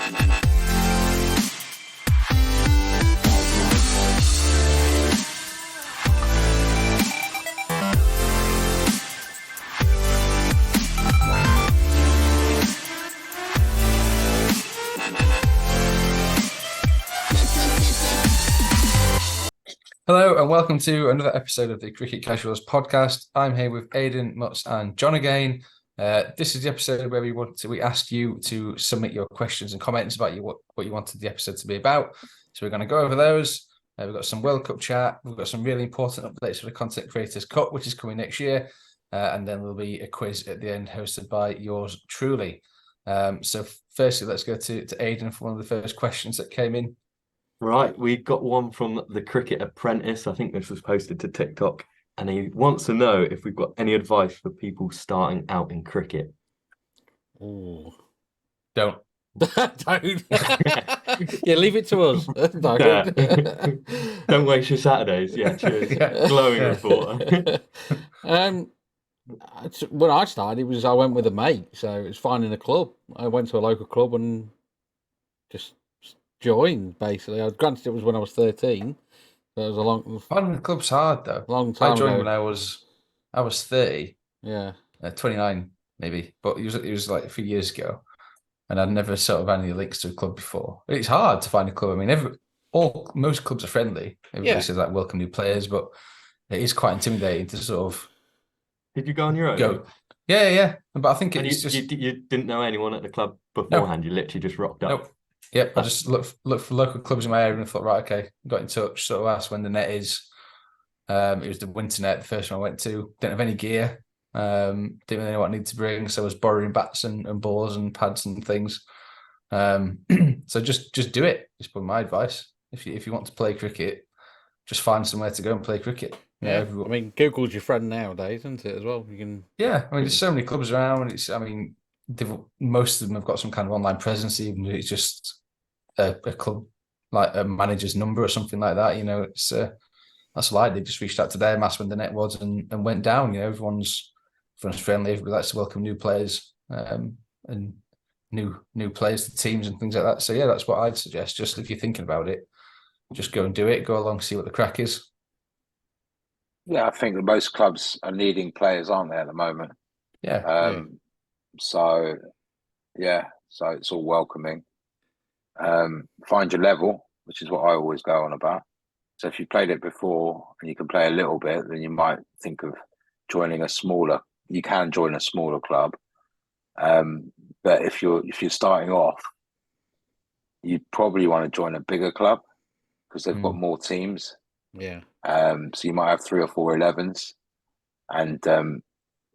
Hello and welcome to another episode of the Cricket Casuals podcast. I'm here with Aidan, Mutz and John again. This is the episode where we asked you to submit your questions and comments about what you wanted the episode to be about. So we're going to go over those. We've got some World Cup chat. We've got some really important updates for the Content Creators Cup, which is coming next year. And then there'll be a quiz at the end hosted by yours truly. So firstly, let's go to Aidan for one of the first questions that came in. Right, we got one from the Cricket Apprentice. I think this was posted to TikTok, and he wants to know if we've got any advice for people starting out in cricket. Oh, Don't. don't. Yeah, leave it to us. Don't waste your Saturdays. Yeah, cheers. Yeah. Glowing Yeah. reporter. When I started, I went with a mate, so it was finding a club. I went to a local club and just joined. Basically, granted it was when I was 13. So it was a long. Finding the club's hard though. Long time I joined ago. when I was 30. Yeah. 29 maybe, but it was like a few years ago, and I'd never sort of had any links to a club before. It's hard to find a club. I mean, most clubs are friendly. Everybody says like welcome new players, but it is quite intimidating to sort of. Did you go on your own? Go. Yeah. But I think it's you didn't know anyone at the club beforehand. No. You literally just rocked up. Nope. Yep. I just looked for local clubs in my area and thought, right, okay, got in touch. Sort of asked when the net is. It was the winter net, the first one I went to. Didn't have any gear. Didn't really know what I needed to bring, so I was borrowing bats and balls and pads and things. So just do it. Just put my advice. If you want to play cricket, just find somewhere to go and play cricket. Yeah, I mean, Google's your friend nowadays, isn't it? As well, you can. Yeah, I mean, there's so many clubs around. Most of them have got some kind of online presence, even if it's just a club, like a manager's number or something like that. You know, it's that's why they just reached out to them, asked when the net was, and went down. You know, everyone's friendly. Everybody likes to welcome new players and new players to teams and things like that. So yeah, that's what I'd suggest. Just if you're thinking about it, just go and do it. Go along, see what the crack is. Yeah, I think that most clubs are needing players, aren't they, at the moment? Yeah. So it's all welcoming. Find your level, which is what I always go on about. So if you played it before and you can play a little bit, then you might think of joining a smaller. You can join a smaller club, but if you're starting off, you probably want to join a bigger club because they've got more teams. Yeah. So you might have 3 or 4 11s, and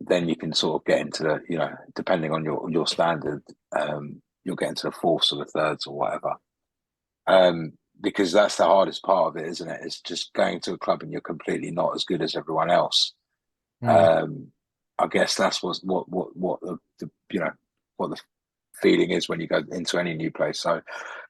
then you can sort of get into the, depending on your standard, you'll get into the 4ths or the 3rds or whatever. Because that's the hardest part of it, isn't it? It's just going to a club and you're completely not as good as everyone else. I guess that's what the feeling is when you go into any new place. So,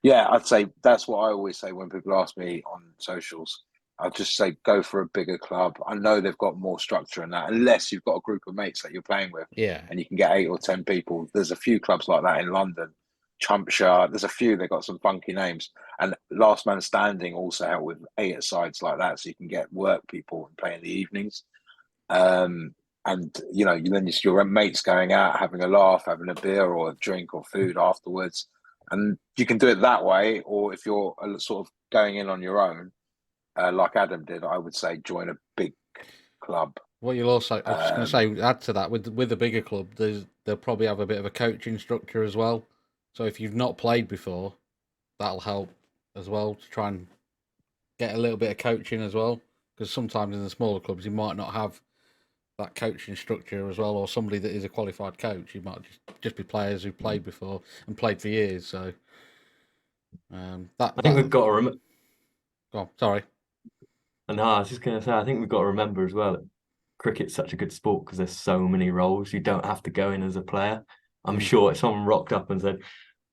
yeah, I'd say that's what I always say when people ask me on socials. I'd just say go for a bigger club. I know they've got more structure in that, unless you've got a group of mates that you're playing with. Yeah. And you can get 8 or 10 people. There's a few clubs like that in London. Chumpshire, there's a few, they've got some funky names. And Last Man Standing also help with 8-a-sides like that, so you can get work people and play in the evenings. And then your mates going out, having a laugh, having a beer or a drink or food afterwards. And you can do it that way, or if you're sort of going in on your own, like Adam did, I would say join a big club. What you'll also, I was just going to say, add to that, with the bigger club, they'll probably have a bit of a coaching structure as well. So if you've not played before, that'll help as well to try and get a little bit of coaching as well. Because sometimes in the smaller clubs, you might not have that coaching structure as well, or somebody that is a qualified coach. You might just be players who played before and played for years. So I think we've got to remember. Go on, sorry. No, I was just going to say, I think we've got to remember as well that cricket's such a good sport because there's so many roles. You don't have to go in as a player. I'm sure if someone rocked up and said,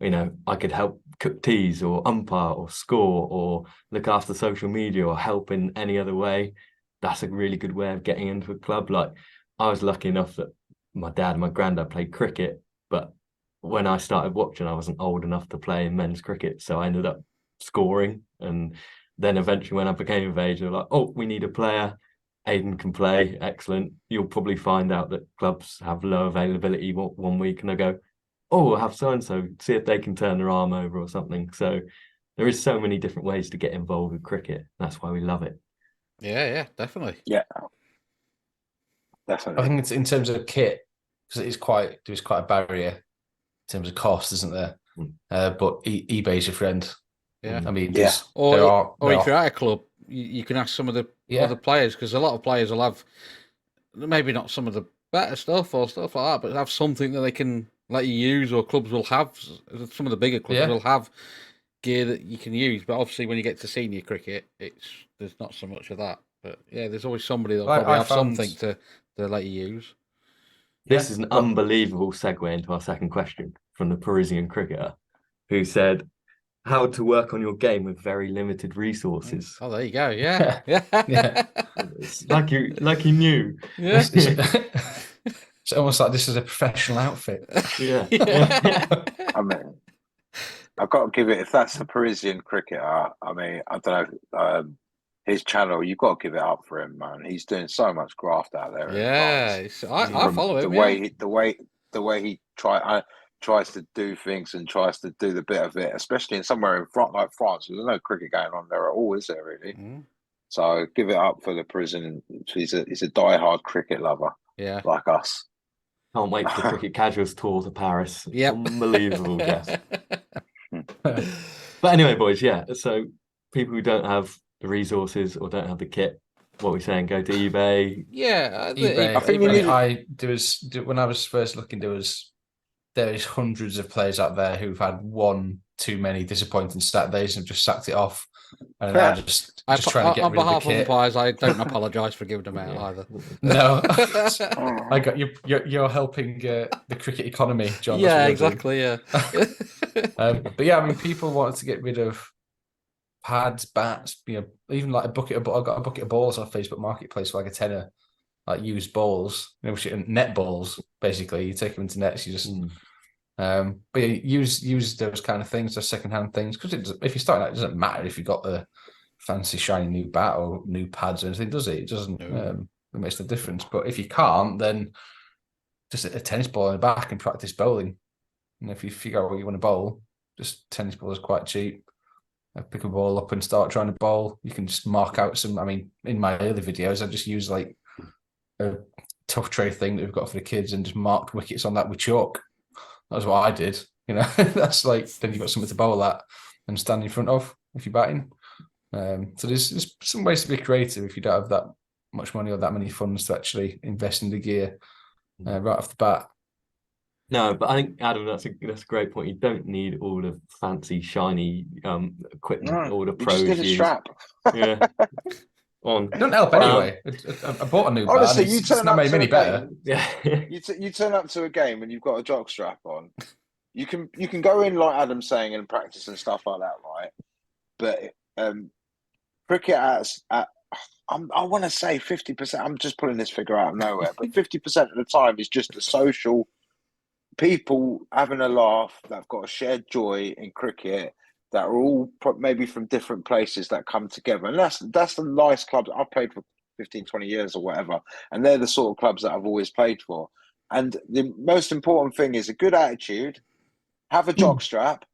I could help cook teas or umpire or score or look after social media or help in any other way, that's a really good way of getting into a club. Like, I was lucky enough that my dad and my granddad played cricket, but when I started watching, I wasn't old enough to play in men's cricket, so I ended up scoring. And then eventually, when I became of age, they were like, "Oh, we need a player. Aidan can play. Excellent. You'll probably find out that clubs have low availability one week," and I go, "Oh, I'll have so and so. See if they can turn their arm over or something." So there is so many different ways to get involved with cricket. That's why we love it. Yeah, definitely. Yeah, I definitely. think it's in terms of kit, because there's quite a barrier in terms of cost, isn't there? But eBay's your friend. Yeah. I mean, Yeah. Or if you're at a club, you can ask some of the other players, because a lot of players will have maybe not some of the better stuff or stuff like that, but have something that they can let you use, or clubs will have. Some of the bigger clubs will have gear that you can use, but obviously when you get to senior cricket, there's not so much of that. But yeah, there's always somebody that'll probably have something to let you use. This is an unbelievable segue into our second question from the Parisian cricketer, who said, "How to work on your game with very limited resources." Oh, there you go. Yeah. It's like you knew. Yeah. It's almost like this is a professional outfit. Yeah. I mean, I've got to give it, if that's the Parisian cricketer, I mean, I don't know, his channel, you've got to give it up for him, man. He's doing so much graft out there. Yeah, I follow him. The way he tries to do things and tries to do the bit of it, especially in somewhere in front like France. There's no cricket going on there at all, is there really? So give it up for the Parisian. He's a diehard cricket lover. Yeah, like us. Can't wait for the Cricket Casuals tour to Paris. Yep. Unbelievable, Jeff. But anyway, boys, yeah. So people who don't have the resources or don't have the kit, what are we saying? Go to eBay. Yeah, eBay. I think when I was first looking, there is hundreds of players out there who've had one too many disappointing Saturdays and just sacked it off. And they're just trying to get rid of the kit. On behalf of umpires, I don't apologise for giving them out either. No, I got you. You're helping the cricket economy, John. Yeah, exactly. Yeah. But yeah, I mean, people wanted to get rid of pads, bats, even like a bucket of. I got a bucket of balls off Facebook Marketplace for like a tenner, like used balls, net balls. Basically, you take them into nets. You just. But yeah, use those kind of things, those secondhand things, because if you're starting out, it doesn't matter if you've got the fancy shiny new bat or new pads or anything, does it? It doesn't. It makes no difference. But if you can't, then just a tennis ball in the back and practice bowling. And if you figure out what you want to bowl, just tennis ball is quite cheap. Pick a ball up and start trying to bowl. You can just mark out some. I mean, in my early videos, I just use like a tough tray thing that we've got for the kids and just marked wickets on that with chalk. That's what I did. That's like, then you've got something to bowl at and stand in front of if you're batting. So there's some ways to be creative if you don't have that much money or that many funds to actually invest in the gear right off the bat. No, but I think, Adam, that's a great point. You don't need all the fancy, shiny equipment, all the pros use. A strap. Yeah. It doesn't help anyway. I bought a new bat. Honestly, you turn up to a better. Yeah. You turn up to a game and you've got a jock strap on. You can go in like Adam's saying and practice and stuff like that, right? But cricket I want to say 50%. I'm just pulling this figure out of nowhere, but 50% of the time is just a social people having a laugh that've got a shared joy in cricket, that are all maybe from different places that come together. And that's the nice clubs. I've played for 15, 20 years or whatever. And they're the sort of clubs that I've always played for. And the most important thing is a good attitude, have a jock strap,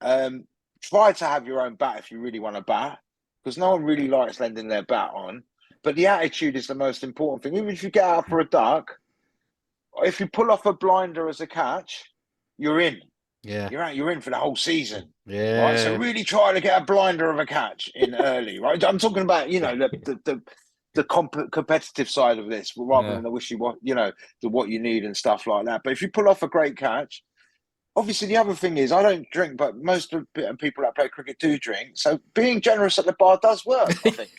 try to have your own bat if you really want to bat, because no one really likes lending their bat on. But the attitude is the most important thing. Even if you get out for a duck, if you pull off a blinder as a catch, you're in. Yeah, you're in for the whole season. Yeah, right. So really try to get a blinder of a catch in early. Right, I'm talking about the competitive side of this, rather than the wishy-washy, the what you need and stuff like that. But if you pull off a great catch, obviously the other thing is I don't drink, but most of the people that play cricket do drink. So being generous at the bar does work, I think.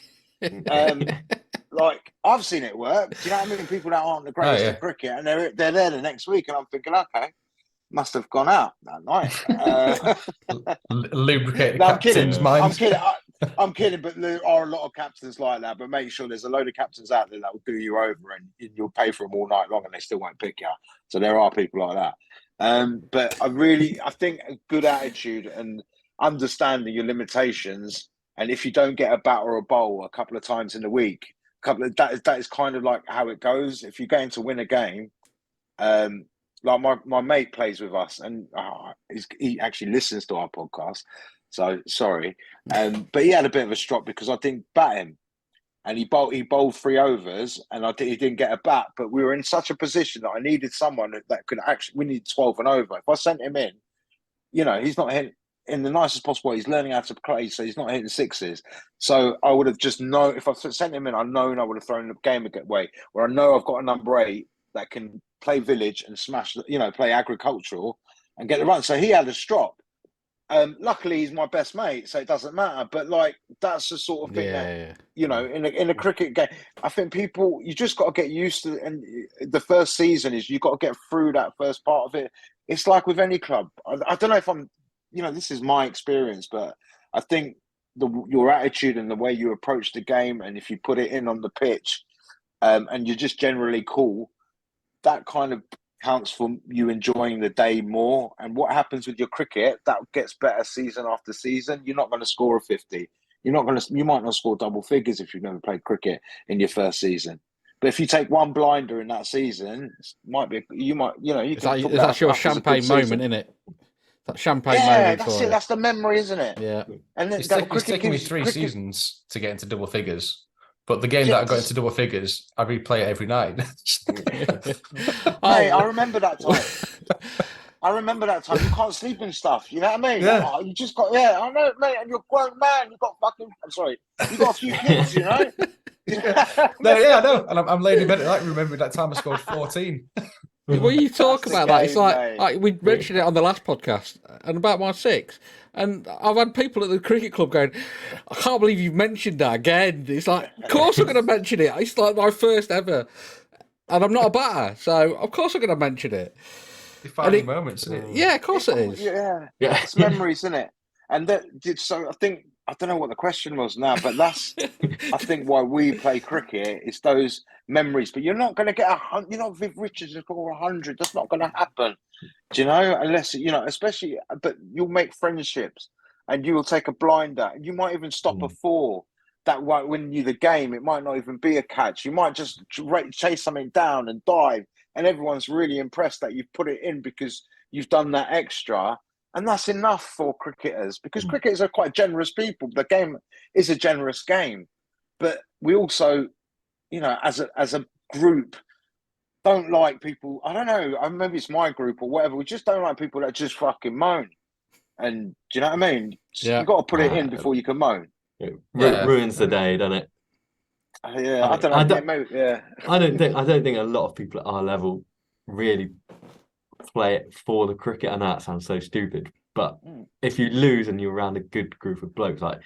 Like I've seen it work. Do you know what I mean? People that aren't the greatest at cricket, and they're there the next week, and I'm thinking, okay, must have gone out that night. Lubricate the captain's mind. I'm kidding, but there are a lot of captains like that. But make sure there's a load of captains out there that will do you over, and you'll pay for them all night long, and they still won't pick you. So there are people like that. But I think a good attitude and understanding your limitations. And if you don't get a bat or a bowl a couple of times in the week, that is kind of like how it goes. If you're going to win a game, like my mate plays with us, and he actually listens to our podcast. So sorry, but he had a bit of a strop because I didn't bat him, and he bowled 3 overs, and he didn't get a bat. But we were in such a position that I needed someone that could actually. We needed 12 and over. If I sent him in, he's not hitting in the nicest possible way. He's learning how to play, so he's not hitting sixes. So I would have just known if I sent him in, I would have thrown the game away. Where I know I've got a number 8 that can play village and smash, play agricultural and get the run. So he had a strop. Luckily, he's my best mate, so it doesn't matter. But like, that's the sort of thing that in a cricket game, I think you just got to get used to. And the first season is you got to get through that first part of it. It's like with any club. I don't know if I'm, this is my experience, but I think your attitude and the way you approach the game, and if you put it in on the pitch, and you're just generally cool, that kind of counts for you enjoying the day more. And what happens with your cricket, that gets better season after season. You're not going to score a 50. You might not score double figures if you've never played cricket in your first season. But if you take one blinder in that season, That's your champagne moment, isn't it? That champagne moment. Yeah, that's it. That's the memory, isn't it? Yeah. And it's taken me 3 seasons to get into double figures. But the game that I got into double figures, I replay it every night. Mate, I remember that time. You can't sleep and stuff. You know what I mean? Yeah. You just got, I know, mate. And you're a grown man. You got a few kids, No, I know. And I'm laying in bed at night remembering that time I scored 14. When you talk about that, it's like we mentioned it on the last podcast and about my 6. And I've had people at the cricket club going, I can't believe you've mentioned that again. It's like, of course I'm going to mention it. It's like my first ever. And I'm not a batter, so of course I'm going to mention it. Defining moments, isn't it? Yeah, of course it is. Yeah. It's memories, isn't it? And so I don't know what the question was now, but that's, I think, why we play cricket is those memories. But you're not going to get 100. You're not Viv Richards for 100. That's not going to happen. Do you know? Unless especially, but you'll make friendships, and you will take a blinder, and you might even stop a 4 that won't win you the game. It might not even be a catch. You might just chase something down and dive, and everyone's really impressed that you've put it in because you've done that extra. And that's enough for cricketers, because cricketers are quite generous people. The game is a generous game, but we also, as a group, don't like people. I don't know. Maybe it's my group or whatever. We just don't like people that just fucking moan. And do you know what I mean? Yeah. You've got to put it in before you can moan. It ruins the day, doesn't it? Yeah, I don't know. I don't think a lot of people at our level really play it for the cricket. I know that sounds so stupid, but if you lose and you're around a good group of blokes, like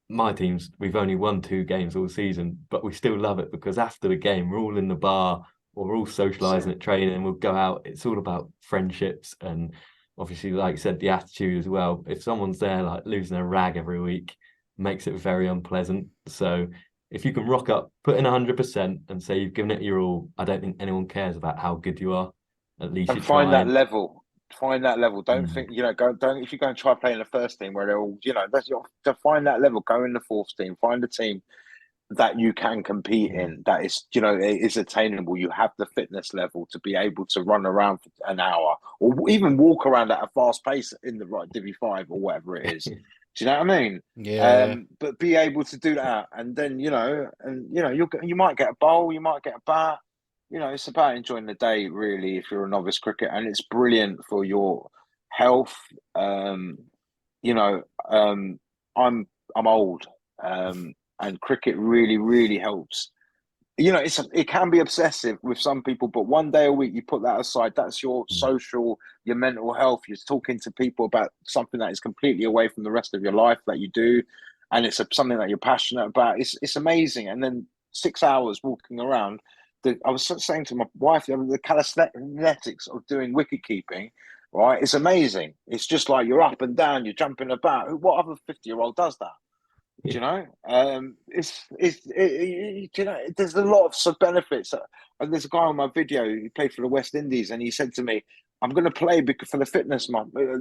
my teams, we've only won 2 games all season, but we still love it because after the game we're all in the bar or we're all socializing at training, and we'll go out. It's all about friendships, and obviously, like I said, the attitude as well. If someone's there like losing a rag every week, makes it very unpleasant. So if you can rock up, put in 100% and say you've given it your all, I don't think anyone cares about how good you are. At least you find that level. Don't think, don't, if you go and try playing the first team where they're all, to find that level, go in the 4th team, find a team that you can compete in, that is, it is attainable. You have the fitness level to be able to run around for an hour or even walk around at a fast pace in the right Divi 5 or whatever it is. Do you know what I mean? Yeah. But be able to do that, and then you might get a bowl, you might get a bat. It's about enjoying the day, really, if you're a novice cricketer, and it's brilliant for your health. I'm old, and cricket really, really helps. It can be obsessive with some people, but one day a week you put that aside. That's your social, your mental health. You're talking to people about something that is completely away from the rest of your life that you do, and it's something that you're passionate about. It's amazing. And then 6 hours walking around. I was saying to my wife, the calisthenics of doing wicket keeping, right? It's amazing. It's just like you're up and down, you're jumping about. What other 50-year-old does that? Do you know? There's a lot of benefits. And there's a guy on my video who played for the West Indies, and he said to me, I'm going to play because for the fitness.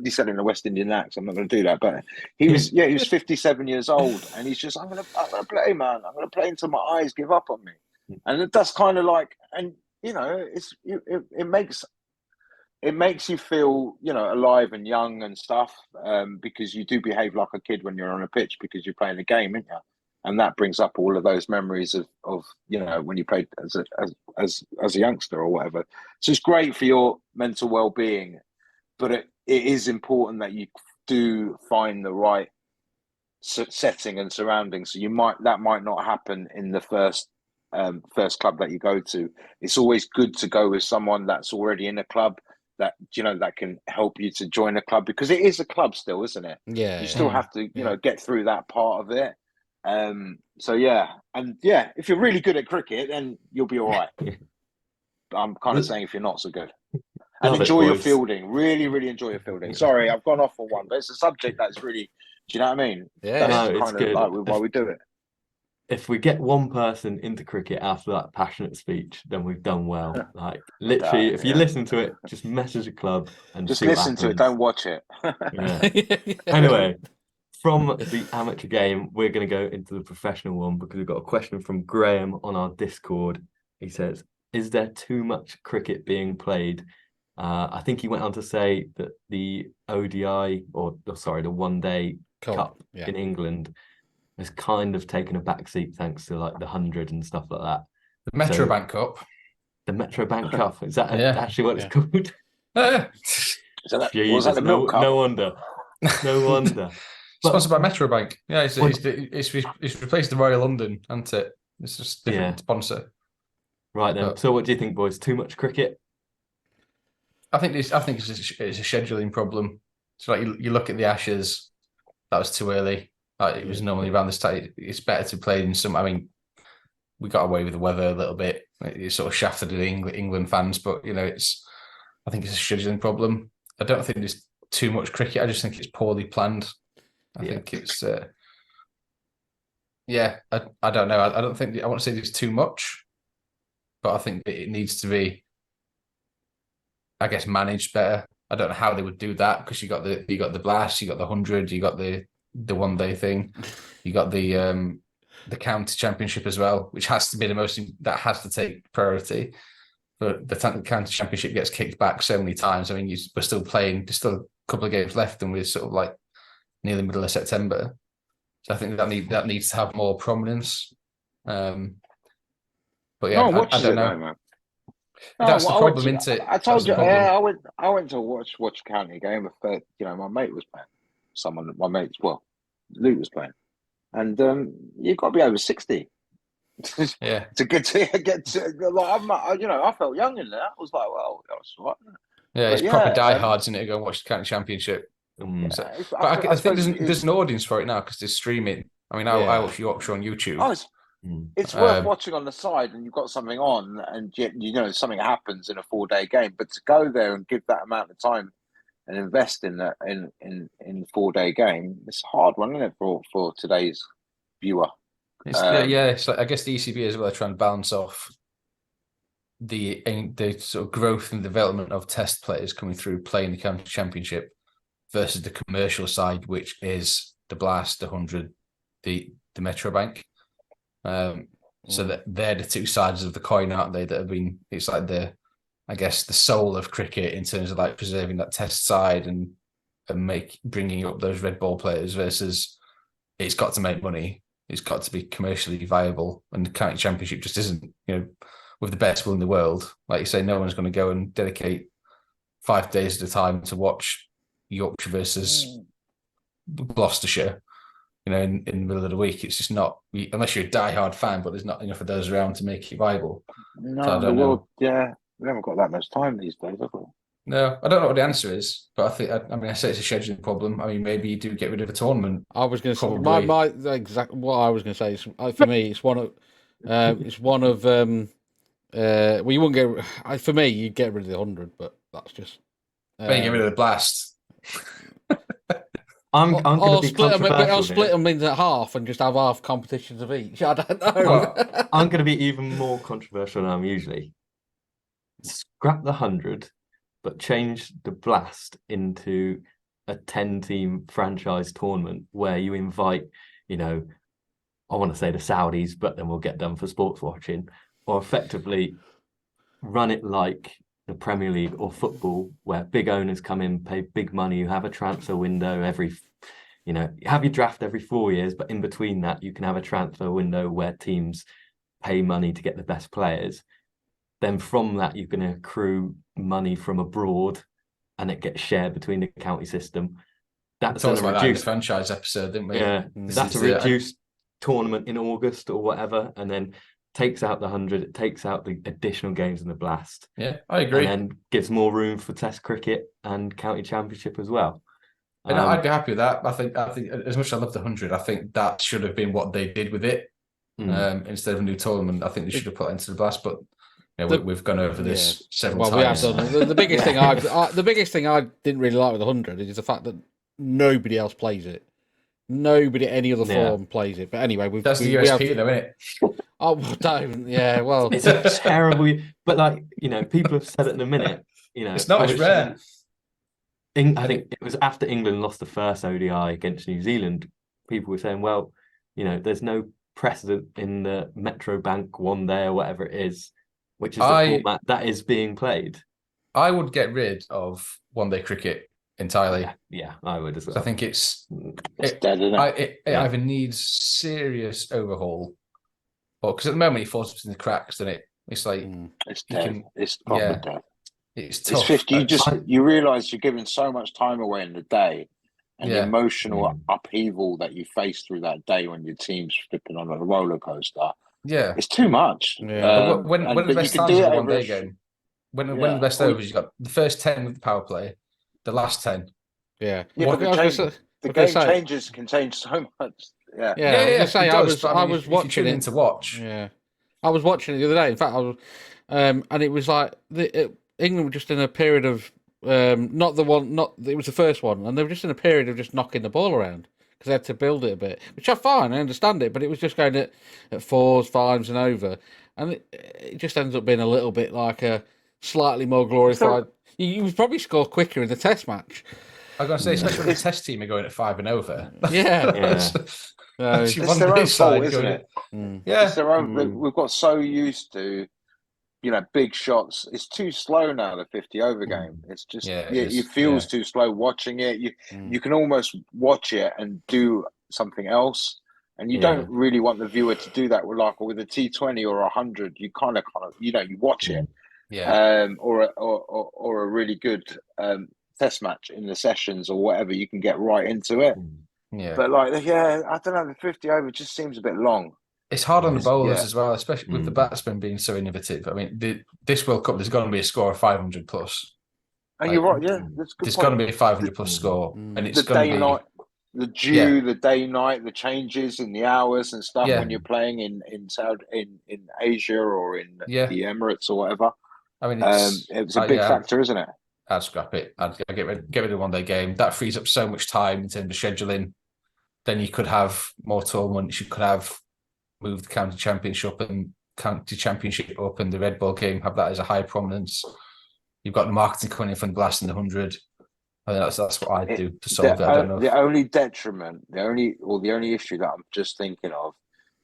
He said in a West Indian accent. I'm not going to do that, but he was 57 years old, and he's just, I'm going to play, man. I'm going to play until my eyes give up on me, and that's kind of like, and it makes you feel, alive and young and stuff, because you do behave like a kid when you're on a pitch because you're playing a game, aren't you? And that brings up all of those memories of when you played as a youngster or whatever. So it's great for your mental well-being, but it is important that you do find the right setting and surroundings. So that might not happen in the first club that you go to. It's always good to go with someone that's already in a club that that can help you to join a club, because it is a club still, isn't it? Yeah. You still have to get through that part of it. If you're really good at cricket, then you'll be all right. But I'm kind of saying if you're not so good. And enjoy your fielding. Really, really enjoy your fielding. Sorry, I've gone off on one, but it's a subject that's really, do you know what I mean? Yeah. That's it's kind good. of like why we do it. If we get one person into cricket after that passionate speech, then we've done well. Like literally, if you listen to it, just message a club and just see what listen to it. happens. Don't watch it. Yeah. Anyway, from the amateur game, we're going to go into the professional one, because we've got a question from Graham on our Discord. He says, "Is there too much cricket being played?" I think he went on to say that the ODI, the One Day Cup in England has kind of taken a backseat thanks to like the 100 and stuff like that. The Metrobank Cup. The Metrobank Cup. Is that actually what it's called? Was that the Milk Cup? No wonder. No wonder. Sponsored by Metrobank. Yeah, it's replaced the Royal London, hasn't it? It's just a different sponsor. Right then. So what do you think, boys? Too much cricket? I think it's a scheduling problem. So like you look at the Ashes, that was too early. It was normally around this time. It's better to play in some. I mean, we got away with the weather a little bit. It sort of shafted the England fans, but I think it's a scheduling problem. I don't think there's too much cricket. I just think it's poorly planned. I think it's I don't know. I don't think I want to say there's too much, but I think it needs to be, I guess, managed better. I don't know how they would do that, because you got the blast, you got the 100, you got the one day thing, you got the county championship as well, which has to be that has to take priority. But the county championship gets kicked back so many times. I mean, we're still playing. There's still a couple of games left, and we're sort of like near the middle of September. So I think that needs to have more prominence. But yeah, I don't know. Man. That's the problem, isn't it? I told you. I went to watch a county game. My mate was playing. Luke was playing, and you've got to be over 60. To get to I felt young in there. I was like, well, that's right. Yeah, it's proper diehards in it to go and watch the county championship. I think there's an audience for it now, because there's streaming. I mean, I watch Yorkshire on YouTube. It's worth watching on the side, and you've got something on, and yet something happens in a 4-day game. But to go there and give that amount of time and invest in that in 4-day game, it's a hard one, isn't it, for today's viewer? It's like, I guess the ECB as well are trying to balance off the sort of growth and development of test players coming through playing the county championship versus the commercial side, which is the blast, the 100, the Metrobank. So that they're the two sides of the coin, aren't they? That have been, it's like the soul of cricket in terms of like preserving that test side and bringing up those red ball players, versus it's got to make money. It's got to be commercially viable, and the county championship just isn't. With the best will in the world, like you say, no one's going to go and dedicate 5 days at a time to watch Yorkshire versus Gloucestershire. In the middle of the week, it's just not, unless you're a diehard fan, but there's not enough of those around to make it viable. No, so I don't know. Yeah, we haven't got that much time these days, have we? No, I don't know what the answer is, but I say it's a scheduling problem. I mean, maybe you do get rid of a tournament. I was going to say what I was going to say is, for me, it's one of well, you wouldn't get, for me, you'd get rid of the 100, but that's just maybe get rid of the blast. I'm going to be controversial. I'll split them into half and just have half competitions of each. I don't know. Well, I'm going to be even more controversial than I'm usually. Scrap the 100 but change the Blast into a 10-team franchise tournament where you invite, I want to say the Saudis, but then we'll get done for sports watching, or effectively run it like the Premier League or football, where big owners come in, pay big money, you have a transfer window you have your draft every 4 years, but in between that, you can have a transfer window where teams pay money to get the best players. Then from that, you can accrue money from abroad and it gets shared between the county system. That's talked about that in the franchise episode, didn't we? Yeah, that's a reduced tournament in August or whatever, and then takes out the 100, it takes out the additional games in the Blast. Yeah, I agree. And then gives more room for Test cricket and county championship as well. And I'd be happy with that. I think as much as I love the 100, I think that should have been what they did with it. Instead of a new tournament. I think they should have put it into the Blast, but we've gone over this several times. We have done. The biggest thing the biggest thing I didn't really like with the 100 is the fact that nobody else plays it. Nobody at any other form plays it. But anyway, that's the USP, though, isn't it? Oh, don't. Yeah, well, it's a terrible. But people have said it in a minute. It's not as rare. I think it was after England lost the first ODI against New Zealand. People were saying, well, there's no precedent in the Metro Bank one day or whatever it is, which is the format that is being played. I would get rid of one-day cricket entirely. Yeah, I would as well. I think it's dead, isn't it? It either needs serious overhaul, or because at the moment it falls between the cracks, doesn't it? It's like it's dead. It's proper dead. It's tough. It's 50. You realise you're giving so much time away in the day, and the emotional upheaval that you face through that day when your team's flipping on a roller coaster. Yeah, it's too much. Yeah. When the best times is a one-day game, when the best overs, you got the first 10 with the power play, the last 10. Yeah, the game can change so much. I was watching it to watch. Yeah, I was watching it the other day. In fact, I was, and it was like England were just in a period of it was the first one, and they were just in a period of just knocking the ball around because they had to build it a bit, which I find, I understand it, but it was just going at 4s, 5s, and over, and it just ends up being a little bit like a slightly more glorified. You would probably score quicker in the Test match. I'm going to say, especially when the Test team are going at 5 and over. Yeah. It's their own fault, isn't it? Yeah. It's their own. We've got so used to, big shots. It's too slow now, the 50 over game. It's just, it feels too slow watching it. You can almost watch it and do something else. And you don't really want the viewer to do that with a T20 or 100. You kind of, you watch it. Yeah. Or a really good Test match in the sessions or whatever, you can get right into it. Yeah. But I don't know, the 50 over just seems a bit long. It's hard on the bowlers as well, especially with the batsmen being so innovative. I mean, this World Cup, there's going to be a score of 500 plus. And you're right, there's going to be a 500 plus score, and it's the day night, the the day night, the changes in the hours and stuff when you're playing in Asia or in the Emirates or whatever. I mean, it's a big factor, isn't it? I'd scrap it. I'd get rid of the one-day game. That frees up so much time in terms of scheduling. Then you could have more tournaments. You could have moved the county championship up and the red ball game. Have that as a high prominence. You've got the marketing coming in from the Blast and the 100. I think that's what I'd do to solve it. I don't know. The only detriment, the only issue that I'm just thinking of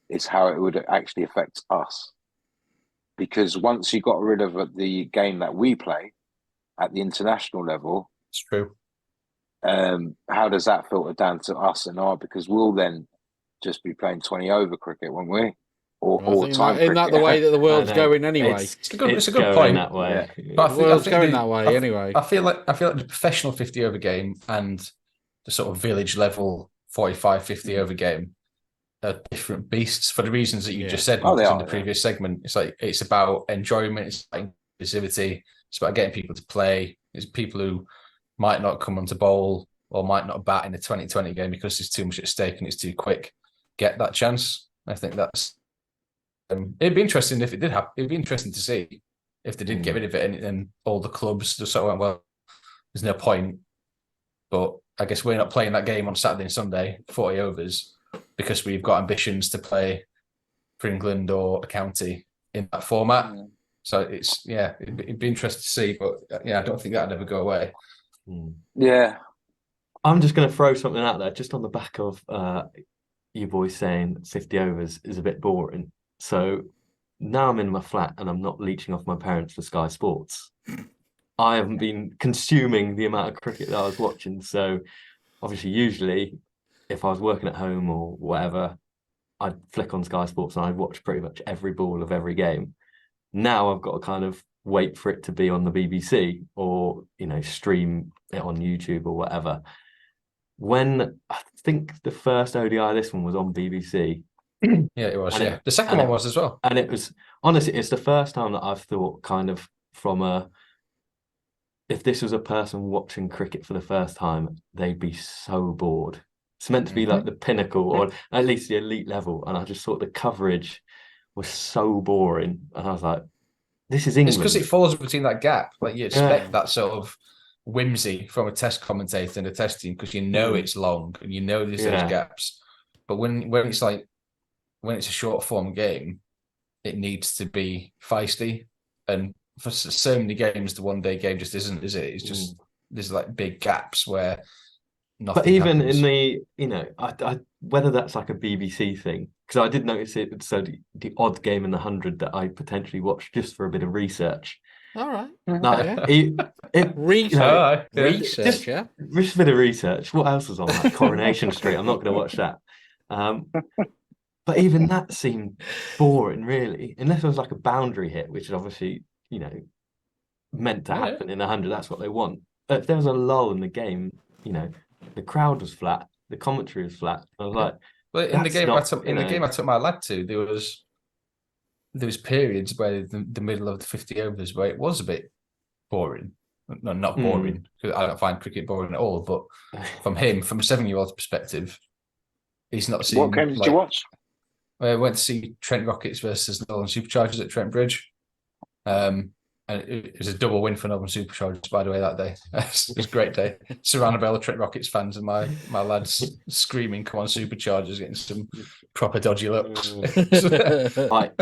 is how it would actually affect us. Because once you got rid of the game that we play at the international level, it's true. How does that filter down to us and because we'll then just be playing 20 over cricket, won't we? Or time isn't that the way that the world's going anyway? It's a good point. That way. Yeah. But the world's going that way anyway. I feel like the professional 50 over game and the sort of village level 45, 50 over game are different beasts for the reasons that you just said in the previous segment. It's like it's about enjoyment, it's about inclusivity, it's about getting people to play. It's people who might not come on to bowl or might not bat in the 2020 game because there's too much at stake and it's too quick. Get that chance. I think that's it'd be interesting if it did happen. It'd be interesting to see if they did get rid of it and all the clubs just sort of went, well, there's no point. But I guess we're not playing that game on Saturday and Sunday, 40 overs, because we've got ambitions to play for England or a county in that format. So it'd be interesting to see, but I don't think that'd ever go away. Yeah. I'm just going to throw something out there, just on the back of you boys saying 50 overs is a bit boring. So now I'm in my flat and I'm not leeching off my parents for Sky Sports. I haven't been consuming the amount of cricket that I was watching. So obviously, usually, if I was working at home or whatever, I'd flick on Sky Sports and I'd watch pretty much every ball of every game. Now I've got to kind of wait for it to be on the BBC or, stream it on YouTube or whatever. When I think the first ODI, this one was on BBC. Yeah, it was. And The second one was as well. And it was, honestly, it's the first time that I've thought kind of if this was a person watching cricket for the first time, they'd be so bored. It's meant to be like the pinnacle or at least the elite level. And I just thought the coverage was so boring. And I was like, this is England. It's because it falls between that gap. Like you expect that sort of whimsy from a test commentator and a test team because it's long and there's those gaps. But when it's a short form game, it needs to be feisty. And for so many games, the one day game just isn't, is it? It's just there's like big gaps where nothing. But even happens. in the, I whether that's like a BBC thing, because I did notice it. So the odd game in the 100 that I potentially watched just for a bit of research. All right. Research. Research, just a bit of research. What else was on like Coronation Street? I'm not going to watch that. But even that seemed boring, really, unless it was like a boundary hit, which is obviously, meant to happen in 100. That's what they want. But if there was a lull in the game, the crowd was flat, the commentary was flat. I was like, well, in the game I took my lad to, there was periods where the middle of the 50 overs where it was a bit boring. No, not boring, because I don't find cricket boring at all. But from a 7-year-old's perspective, he's not seen. What game did you watch? I went to see Trent Rockets versus Northern Superchargers at Trent Bridge. And it was a double win for Northern Superchargers, by the way, that day. It was a great day. Surrounded by all the Trent Rockets fans and my lads screaming, "Come on, Superchargers," getting some proper dodgy looks. Right.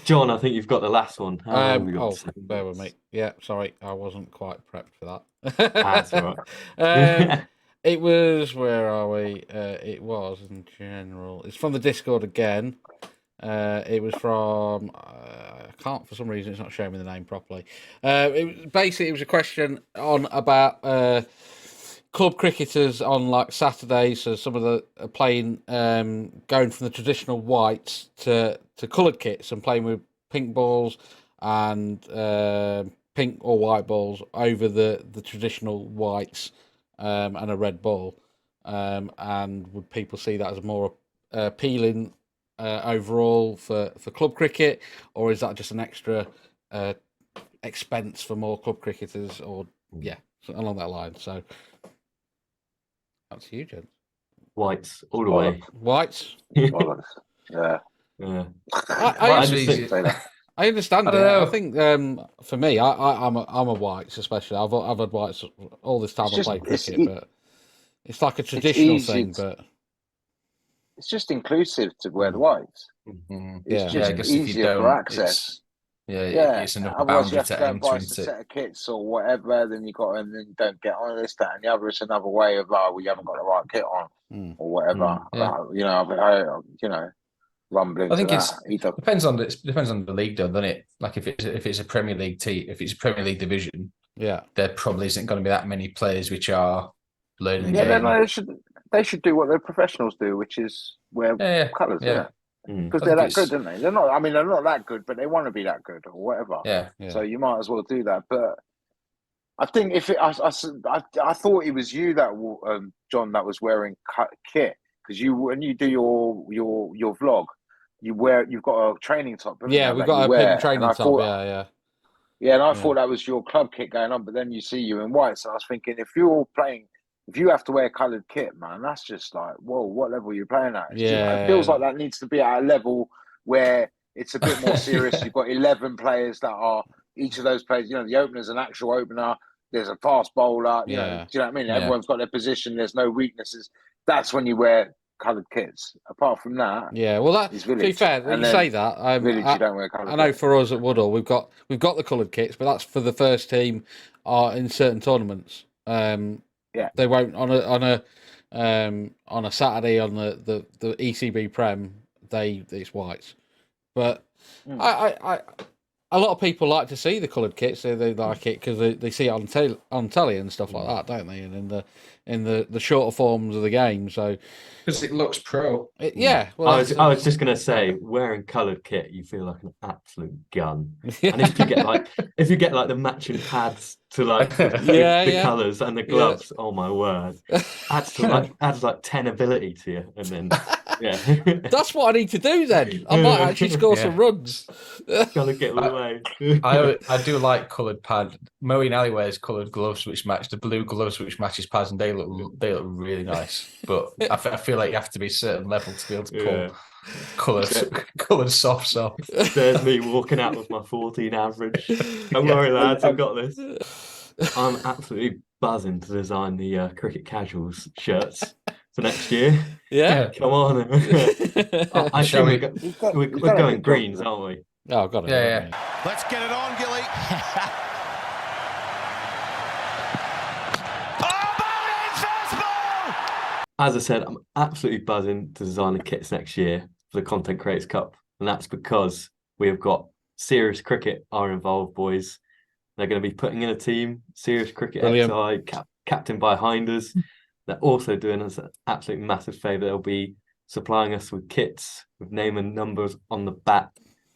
John, I think you've got the last one. Bear with me. Yeah, sorry, I wasn't quite prepped for that. That's all right. It was, where are we? It was in general. It's from the Discord again. It was from, I can't, for some reason, it's not showing me the name properly. It was a question about club cricketers on like Saturdays. So some of the playing, going from the traditional whites to coloured kits and playing with pink balls and pink or white balls over the traditional whites and a red ball. And would people see that as a more appealing overall for club cricket, or is that just an extra expense for more club cricketers, or along that line? So that's you, gents. Whites all the way. Whites. Yeah. I understand it. know. I think for me, I'm a whites, especially. I've had whites all this time I played cricket, but it's like a traditional thing. But it's just inclusive to wear the whites. It's just easier for access. It's enough Otherwise, you boundary have to to go and enter buy a into. set of kits or whatever. Then you don't get on this, that, and the other. It's another way of you haven't got the right kit on or whatever. Rumbling. I think it depends on the league, though, doesn't it? Like if it's a Premier League team, if it's a Premier League division, there probably isn't going to be that many players which are learning the game. Then they should do what the professionals do, which is wear colours. Because they're that good, aren't they? They're not. I mean, they're not that good, but they want to be that good or whatever. Yeah. So you might as well do that. But I think I thought it was you that John that was wearing kit, because when you do your vlog, you've got a training top. Yeah, we've got a pink training top. Yeah, and I thought that was your club kit going on, but then you see you in white. So I was thinking, if you have to wear coloured kit, man, that's just like, whoa, what level are you playing at? It feels like that needs to be at a level where it's a bit more serious. You've got 11 players that are, each of those players, the opener's an actual opener, there's a fast bowler, do you know what I mean? Everyone's got their position, there's no weaknesses. That's when you wear coloured kits. Apart from that, Yeah, well, that it's to be Village. fair, And you then say that. Village, you don't wear coloured I know kits. for us at Woodall, we've got the coloured kits, but that's for the first team in certain tournaments. Yeah. They won't on a Saturday on the ECB Prem. It's whites, but I a lot of people like to see the coloured kits. They like it because they see it on telly and stuff like that, don't they? And in the shorter forms of the game. So because it looks pro. yeah. Well, I was just gonna say, wearing coloured kit, you feel like an absolute gun. Yeah. And if you get like the matching pads to like Yeah, the yeah. colours and the gloves, oh my word, adds like 10 ability to you. And then yeah, That's what I need to do then. I might actually score some runs. gotta get away. I do like coloured pad. Moeen Ali wears coloured gloves which match the blue gloves which matches pads, and they look really nice. But I feel like you have to be a certain level to be able to pull coloured softs off. There's me walking out with my 14 average. Don't worry, lads, I've got this. I'm absolutely buzzing to design the cricket casuals shirts for next year. Yeah. Come on. I Shall think we're We've got a going good greens, job, aren't we? Oh, got it. Yeah. Let's get it on, Gilly. As I said, I'm absolutely buzzing to design the kits next year for the Content Creators Cup. And that's because we have got Serious Cricket are involved, boys. They're going to be putting in a team, Serious Cricket Brilliant. XI, captained by Hinders. They're also doing us an absolute massive favour. They'll be supplying us with kits with name and numbers on the back,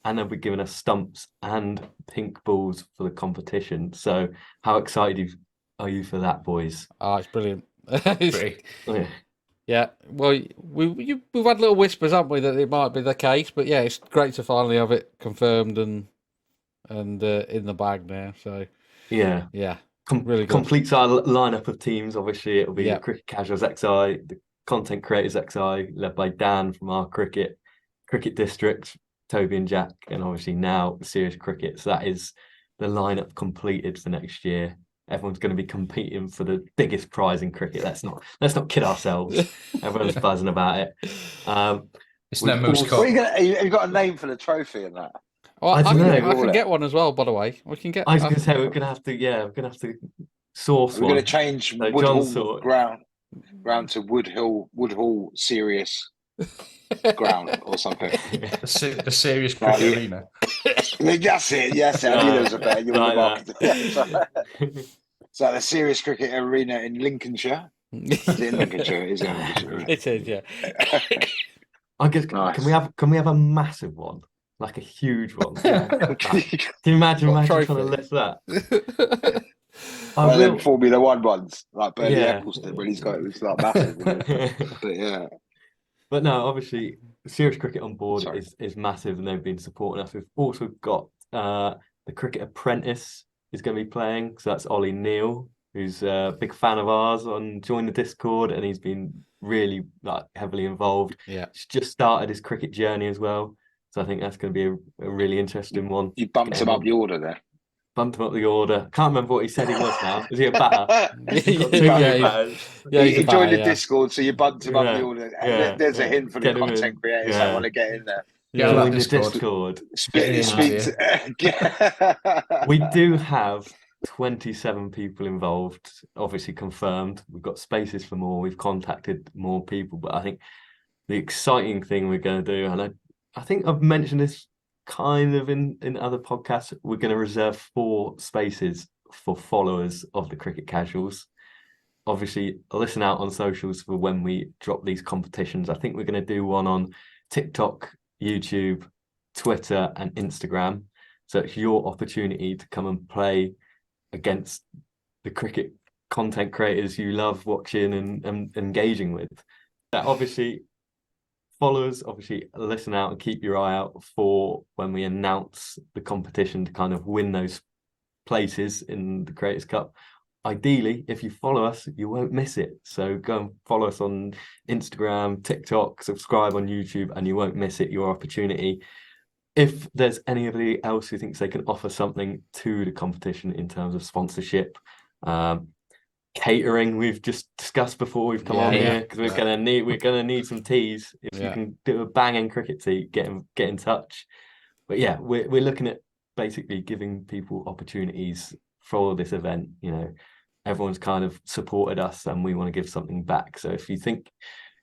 and they'll be giving us stumps and pink balls for the competition. So how excited are you for that, boys? Oh, it's brilliant. Yeah. Yeah, well, we've had little whispers, haven't we, that it might be the case, but yeah, it's great to finally have it confirmed and in the bag now. So Yeah. Really good. Completes our lineup of teams. Obviously, it'll be Yeah. the Cricket Casuals XI, the Content Creators XI, led by Dan from our cricket district, Toby and Jack, and obviously now Serious Cricket. So that is the lineup completed for next year. Everyone's going to be competing for the biggest prize in cricket. Let's not kid ourselves. Everyone's buzzing about it. It's no Moose Cup. Have you got a name for the trophy and that? Well, I don't know. I can get one as well, by the way. We can get. I was going to say we're going to have to source We're one. going to change So Woodhall ground to Woodhall Serious ground or something. The Serious Cricket Arena. That's it. Yes, I knew there was a better. You Like want the market. So the Serious Cricket Arena in Lincolnshire. Is it in Lincolnshire? It is in Lincolnshire. It is, yeah. I guess Nice. can we have a massive one, like a huge one? Can you imagine trying to lift that? Well, them Formula One ones, like Bernie Yeah. Eccleston, when he's got it's like massive. But yeah. But no, obviously, Serious Cricket on board Sorry. is massive, and they've been supporting us. We've also got the Cricket Apprentice is going to be playing, so that's Ollie Neal, who's a big fan of ours on Join the Discord, and he's been really heavily involved. Yeah. He's just started his cricket journey as well, so I think that's going to be a really interesting one. You bumped him up the order there. Bumped him up the order. Can't remember what he said he was now. Is he a batter? He's got too Yeah, many yeah. batters. Yeah, he joined the yeah. Discord, so you bumped him up the Yeah, order. yeah, There's a yeah. hint for Get the him in. content creators Yeah. that want to get in there. Yeah, Join that the Discord. Discord. We do have 27 people involved, obviously confirmed. We've got spaces for more. We've contacted more people, but I think the exciting thing we're going to do, and I think I've mentioned this kind of in other podcasts, we're going to reserve 4 spaces for followers of the Cricket Casuals. Obviously, listen out on socials for when we drop these competitions. I think we're going to do one on TikTok, YouTube, Twitter, and Instagram. So it's your opportunity to come and play against the cricket content creators you love watching and engaging with. That obviously, followers, obviously listen out and keep your eye out for when we announce the competition to kind of win those places in the Creators Cup. Ideally, if you follow us, you won't miss it. So go and follow us on Instagram, TikTok, subscribe on YouTube, and you won't miss it, your opportunity. If there's anybody else who thinks they can offer something to the competition in terms of sponsorship, catering we've just discussed before we've come on here, because we're gonna need some teas. If you can do a banging cricket tea, get in touch. But yeah, we're looking at basically giving people opportunities for this event. You know, everyone's kind of supported us, and we want to give something back. So if you think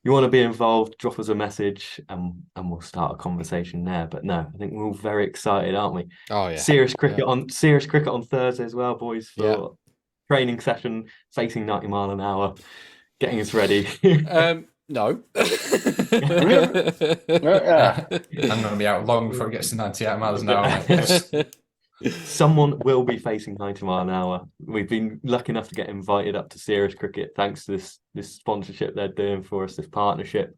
you want to be involved, drop us a message, and we'll start a conversation there. But no, I think we're all very excited, aren't we? Oh yeah. Serious cricket on Thursday as well, boys, for training session, facing 90 mile an hour, getting us ready. No. Yeah. I'm going to be out long before it gets to 98 miles an hour. Someone will be facing 90 mile an hour. We've been lucky enough to get invited up to Serious Cricket thanks to this sponsorship they're doing for us, this partnership.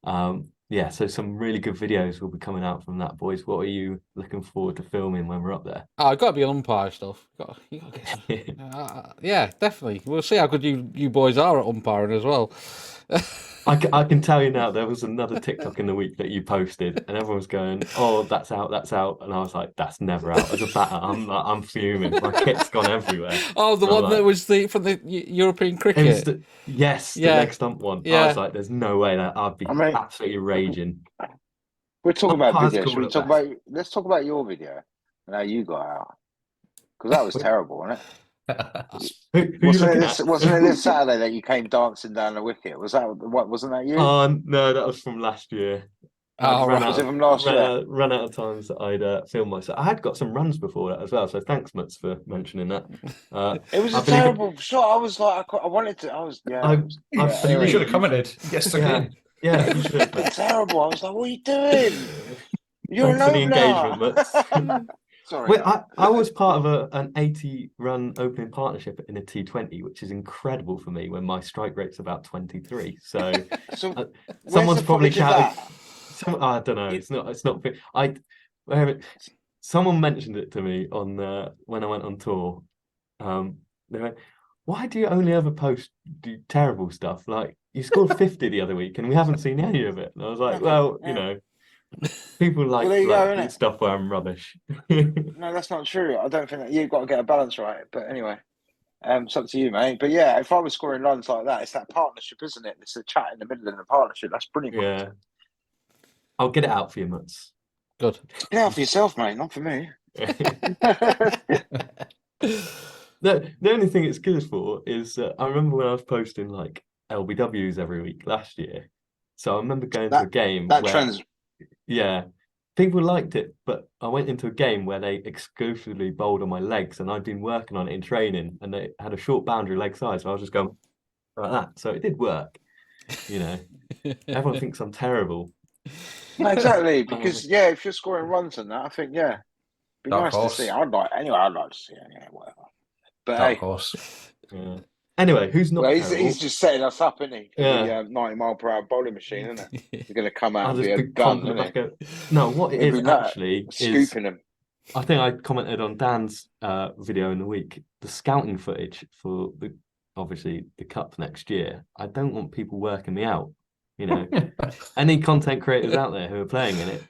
So some really good videos will be coming out from that, boys. What are you looking forward to filming when we're up there? I've got to be on umpire stuff. You got to get yeah, definitely. We'll see how good you boys are at umpiring as well. I can tell you now, there was another TikTok in the week that you posted, and everyone was going, "Oh, that's out," and I was like, "That's never out." As a batter, I'm fuming. My kit's gone everywhere. Oh, the one that was from the European cricket. The leg stump one. Yeah. I was like, "There's no way that I'd be absolutely raging." We're talking about videos. Let's talk about your video and how you got out, because that was terrible, wasn't it? Wasn't it this Saturday that you came dancing down the wicket? Wasn't that you? No, that was from last year. Was it from last year? Ran out of times that I'd filmed myself. I had got some runs before that as well, so thanks, Mutz, for mentioning that. It was a terrible shot. I was like, I wanted to. I was. You should have commented. Get stuck in. Yeah, you should have. It's terrible. I was like, what are you doing? You're Thanks for the alone engagement, Mutz. Sorry. I was part of an 80-run opening partnership in a T20, which is incredible for me when my strike rate's about 23. So someone's probably shouted. I don't know. It's not. Someone mentioned it to me on when I went on tour. They went, "Why do you only ever do terrible stuff? Like you scored 50 the other week, and we haven't seen any of it." And I was like, "Well, you know." People like stuff where I'm rubbish. No, that's not true. I don't think that you've got to get a balance right. But anyway, it's up to you, mate. But yeah, if I was scoring runs like that, it's that partnership, isn't it? It's a chat in the middle of the partnership. That's brilliant. Yeah. I'll get it out for you, Mutz. Good. Get it out for yourself, mate, not for me. The only thing it's good for is I remember when I was posting like LBWs every week last year. So I remember going to a game yeah, people liked it, but I went into a game where they exclusively bowled on my legs, and I'd been working on it in training, and they had a short boundary leg size, so I was just going like that. So it did work, you know. Everyone thinks I'm terrible. No, exactly, because if you're scoring runs and that, I think be nice to see. I'd like to see it. Yeah, whatever. But Dark horse. Yeah. Anyway, who's not? He's just setting us up, isn't he? Yeah. The 90 mile per hour bowling machine, isn't it? He's going to come out and be a gun, isn't he? No, what it is actually is scooping him. I think I commented on Dan's video in the week, the scouting footage for obviously the cup next year. I don't want people working me out. You know, any content creators out there who are playing in it,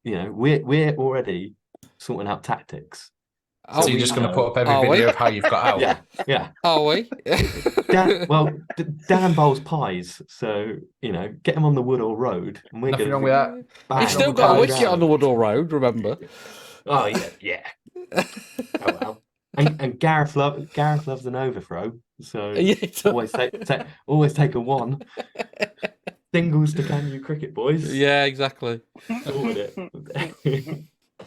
you know, we're already sorting out tactics. So you're just going to put up every video of how you've got out? Yeah. Are we? Dan bowls pies, so, you know, get him on the Woodall Road. And we're Nothing wrong with that. He's still got a wicket on the Woodall Road, remember? Oh, yeah. Oh, well. And Gareth loves an overthrow, so always take a one. Singles to can you cricket, boys. Yeah, exactly.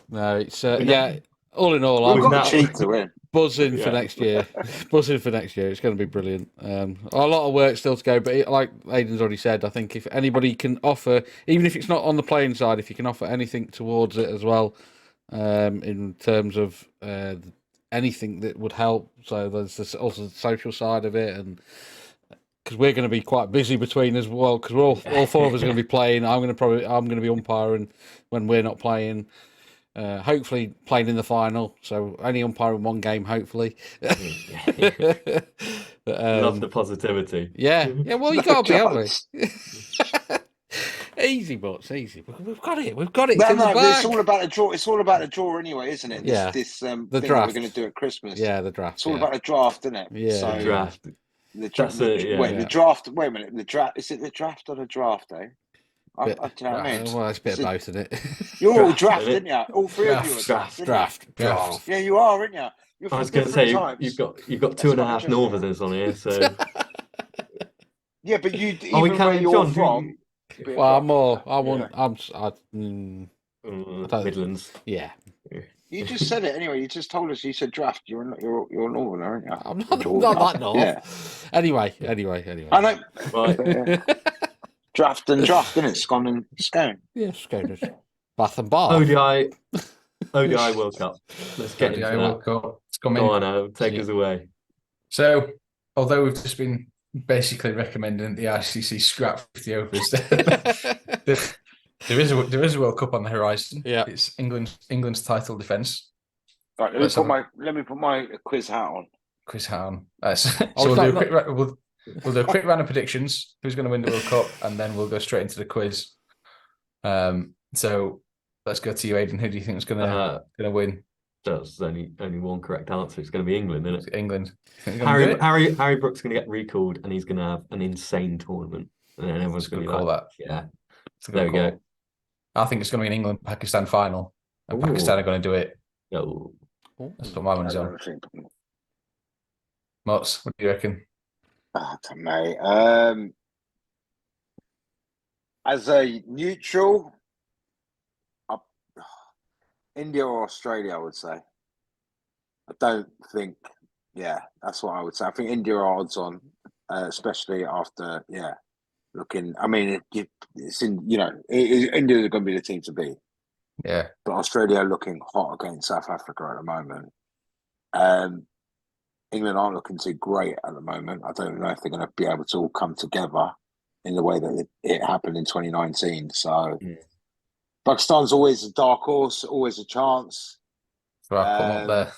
No, it's all in all, I'm buzzing for next year. Buzzing for next year. It's going to be brilliant. A lot of work still to go, but like Aidan's already said, I think if anybody can offer, even if it's not on the playing side, if you can offer anything towards it as well, in terms of anything that would help. So there's also the social side of it, and because we're going to be quite busy between as well, because we're all four of us are going to be playing. I'm going to be umpiring when we're not playing. Hopefully playing in the final, so only umpiring one game, hopefully. Love the positivity. Yeah. Well, you got to be, haven't we? Easy, Mutz, easy. We've got it. It's all about the draw. It's all about the draw, anyway, isn't it? This the thing draft we're going to do at Christmas. Yeah, the draft. It's all about the draft, isn't it? Yeah, the draft. The Yeah. draft. Wait a minute. The draft. Is it the draft or the draft day? Do you know what I mean? Well, it's a bit of both, isn't it? You're all Draft, draft, isn't aren't you? All three of you are Draft. Yeah, you are, aren't you? You're I was from going to say different types. you've got That's 2.5 quite interesting. Northerners on here, so Yeah, but you we even can, where you're John, from. Well, Midlands. Yeah. You just said it anyway. You just told us. You said draft. You're Northern, aren't you? I'm not that north. Yeah. Anyway. I know. Right. Draft, isn't it? Scone and Scone. Yeah, Sconers. Bath and Bar. ODI World Cup. Let's get into ODI that. World Cup. It's coming. Go on, take us away. So, although we've just been basically recommending the ICC scrap 50 overs, there is a World Cup on the horizon. Yeah, it's England's title defence. Right, let me put my quiz hat on. Quiz hat on. So we'll do a quick round of predictions. Who's going to win the World Cup, and then we'll go straight into the quiz. So let's go to you, Aidan. Who do you think is going to win? There's only one correct answer. It's going to be England, isn't it? England. Harry Brooks going to get recalled, and he's going to have an insane tournament, and then everyone's going to be call like, that. "Yeah, there we go." I think it's going to be an England-Pakistan final, and Pakistan are going to do it. Oh. That's what my money's on. Mutz, what do you reckon? Mate, as a neutral, India or Australia, I would say. I don't think, that's what I would say. I think India are odds on, especially after, looking. I mean, it's in, India is going to be the team to beat. Yeah. But Australia are looking hot against South Africa at the moment. England aren't looking too great at the moment. I don't know if they're going to be able to all come together in the way that it happened in 2019. So Pakistan's always a dark horse, always a chance. So I'll come up there.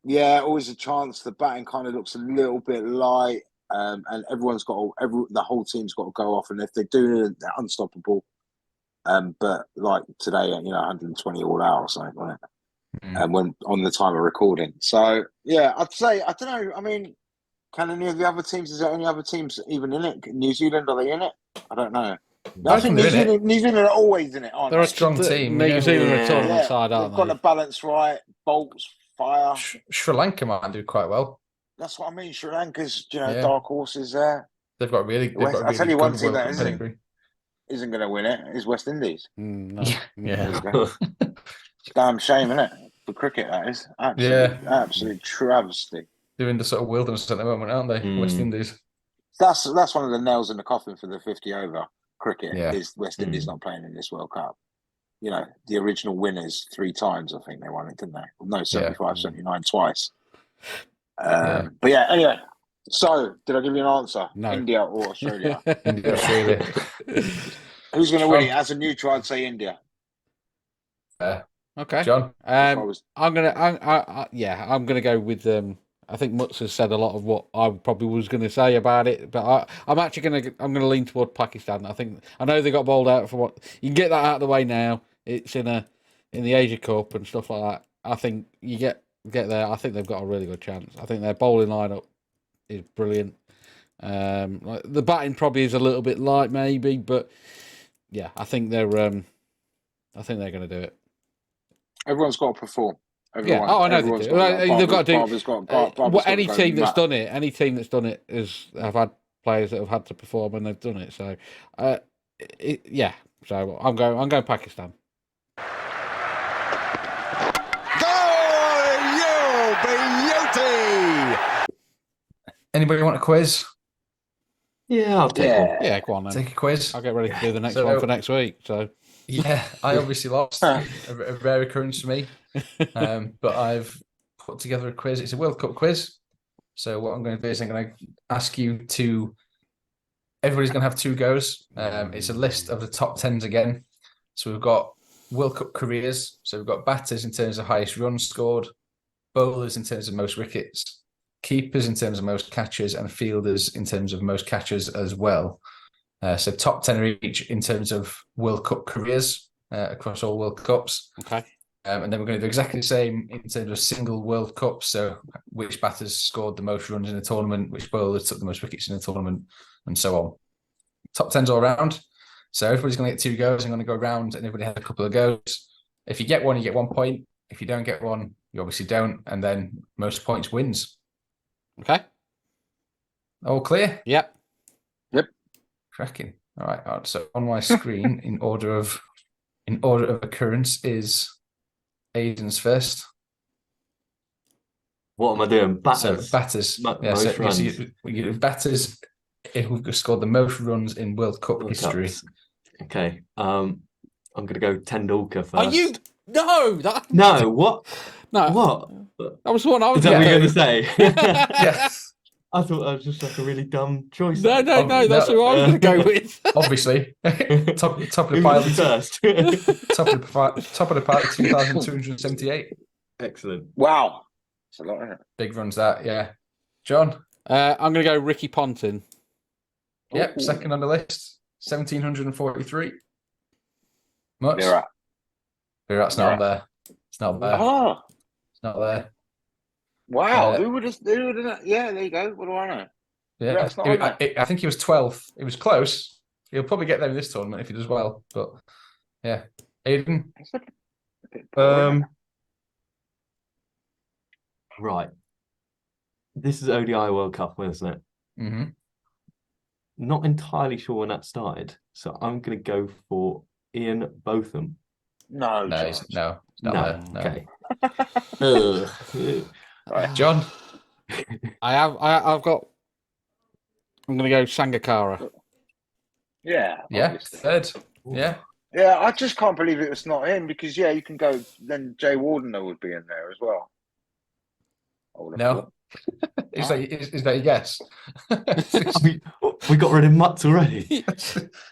Yeah, always a chance. The batting kind of looks a little bit light, and everyone's got the whole team's got to go off. And if they do, they're unstoppable. But like today, 120 all out or something, wasn't it? And when on the time of recording. So I'd say, I don't know. I mean, can any of the other teams? Is there any other teams even in it? New Zealand, are they in it? I don't know. I think New Zealand are always in it, aren't they? They're a strong team. New Zealand are a tournament side, aren't they? They've got the balance right. Bolts, fire. Sri Lanka might do quite well. That's what I mean. Sri Lanka's, dark horses there. They've got really. I'll tell you one thing that isn't going to win it is West Indies. No. Yeah. Damn shame, isn't it? For cricket, that is. Absolute travesty. They're in the sort of wilderness at the moment, aren't they? West Indies. That's one of the nails in the coffin for the 50 over cricket is West Indies not playing in this World Cup. The original winners 3 times, I think they won it, didn't they? No, 75, 79 twice. But anyway. So, did I give you an answer? No. India or Australia? India, Australia. Who's going to win it? As a neutral, I'd say India. Okay, John. I'm gonna go with. I think Mutz has said a lot of what I probably was going to say about it, but I'm gonna lean toward Pakistan. I know they got bowled out for what you can get that out of the way now. It's in the Asia Cup and stuff like that. I think you get there. I think they've got a really good chance. I think their bowling lineup is brilliant. The batting probably is a little bit light, maybe, but I think they're going to do it. Everyone's got to perform. Everyone, I know they do. They've got to do. Any team that's done it have had players that have had to perform, and they've done it. So, So I'm going Pakistan. Go, you beauty! Anybody want a quiz? Yeah, I'll take one. Yeah, go on then. Take a quiz. I'll get ready to do the next one for next week. So. Yeah, I obviously lost. a rare occurrence for me. But I've put together a quiz. It's a World Cup quiz. So what I'm going to do is I'm going to ask you to... Everybody's going to have 2 goes. It's a list of the top 10s again. So we've got World Cup careers. So we've got batters in terms of highest runs scored, bowlers in terms of most wickets, keepers in terms of most catches, and fielders in terms of most catches as well. So top 10 are each in terms of World Cup careers across all World Cups. Okay. And then we're going to do exactly the same in terms of single World Cup. So which batters scored the most runs in the tournament, which bowlers took the most wickets in the tournament, and so on. Top 10s all around. So everybody's going to get 2 goes. I'm going to go around and everybody has a couple of goes. If you get one, you get 1 point. If you don't get one, you obviously don't. And then most points wins. Okay. All clear? Yep. Cracking. All right. So on my screen, in order of occurrence, is Aidan's first. What am I doing? Batters. So batters. Most runs. You batters who've scored the most runs in World Cup World history. Cups. Okay. I'm going to go Tendulkar first. Are you? No. No. What? No. What? That was the one I was Is that what you're going going to say? Yes. I thought that was just like a really dumb choice. No. That's who I was going to go with. Obviously, top of the Who pile. was first? Top of the pile. 2,278. Excellent. Wow. It's a lot, isn't it? Big runs that. Yeah. John. I'm going to go Ricky Ponting. Yep. Second on the list. 1,743. Mutz. Virat. Virat's not on there. It's not there. Oh, It's not there. wow. Who would have? Yeah, there you go. What do I know? Yeah, Virat's not on there. I think he was 12th. It was close. He'll probably get there in this tournament if he does well. But yeah, Aidan. It's a bit poor, isn't it? Right. This is ODI World Cup, isn't it? Mm-hmm. Not entirely sure when that started, so I'm going to go for Ian Botham. No, No, George. no, it's not there. No. Okay. Right. John. I've got. I'm going to go Sangakkara. Yeah. Yeah, obviously. third. Yeah. Yeah, I just can't believe it was not him because you can go. Then Jay Wardener would be in there as well. I would have No. thought. Is that your guess? we got rid of Mutz already.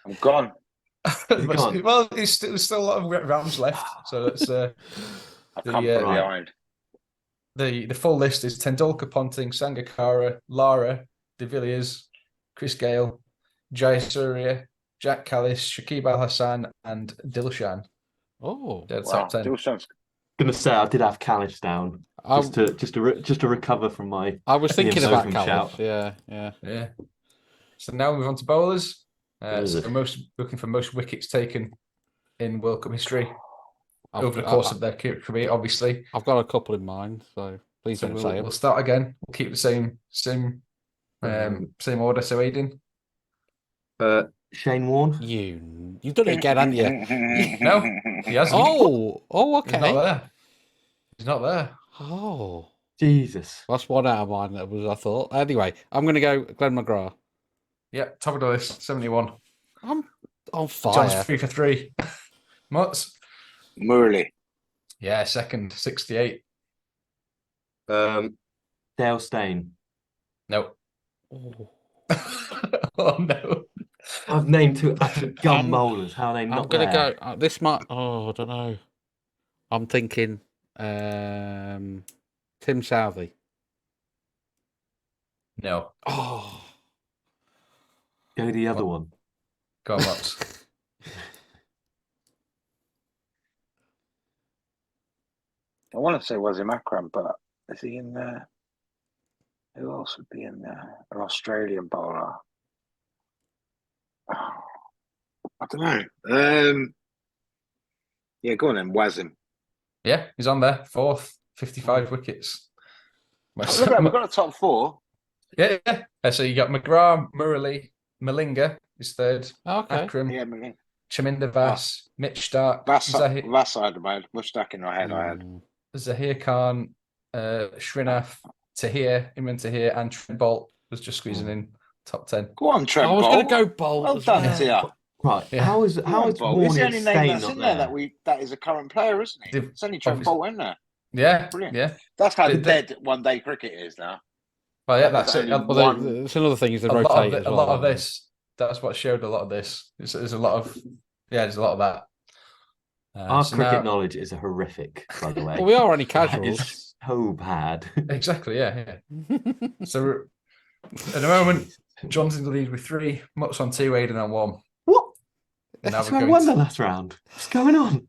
I'm gone. gone? Well, there's still a lot of rounds left, so that's I come from behind. the full list is Tendulkar, Ponting, Sangakkara, Lara, De Villiers, Chris Gale, Jayasuriya, Jack Callis, Shakib Al Hassan, and Dilshan. Oh, They're Wow. top 10. Dilshan's Gonna say I did have Callis down just to recover from my. I was thinking Ian about Botham Callis. shout. Yeah. So now we move on to bowlers. is it? Looking for most wickets taken in World Cup history I've- over the course of their career, obviously. I've got a couple in mind, so please So don't say we'll them. start again. We'll keep the same order. So Aidan. Shane Warne. You've done it again, haven't you? No, he hasn't. Oh, He's not okay. there. He's not there. Oh, Jesus. that's one out of mine. That was I thought. Anyway, I'm going to go Glenn McGrath. Yeah, top of the list, 71. I'm on John's fire. 3 for 3. Mutz. Murley. Yeah, second, 68. Dale Steyn. No. Oh. Oh no. I've named 2 absolute gun bowlers. How are they I'm not going to there? go. This might. Oh, I don't know. I'm thinking Tim Southey. No. Oh, Go the other one. Go on, Mutz. I want to say Wasim Akram, but is he in there? Who else would be in there? An Australian bowler. Oh, I don't know. Yeah, go on then, Wasim. Yeah, he's on there. 4th, 55 wickets. Look at that, we've got a top 4. Yeah. So you got McGrath, Murali, Malinga is 3rd. okay. Akram, Yeah, man. Chaminda Vas, Mitch Stark, That's I had my mustache in my head. I had. Zahir Khan, Srinath, Tahir, Imran Tahir, and Trent Bolt was just squeezing in top 10. Go on, Trent. I was Bolt. going to go Bolt. Well as done well. to you. Right. Yeah. How is Bolt. Warne It's the and only name Steyn that's not in there there? that is a current player, isn't he? It's only Trent Obviously. Bolt in there. Yeah, Brilliant. yeah. That's how The- dead one-day cricket is now. Well, yeah, that's it. Only Well, one- it's another thing is they A lot rotate of, as a well. lot of don't they? this. That's what showed a lot of this. There's a lot of, there's a lot of that. Our So cricket now- knowledge is horrific, by the way. Well, we are only That casuals. is so bad. Exactly, yeah. So at the moment, John's in the lead with 3, Mutz on 2, Aidan on 1. What? Now That's we're why I going won to- the last round. What's going on?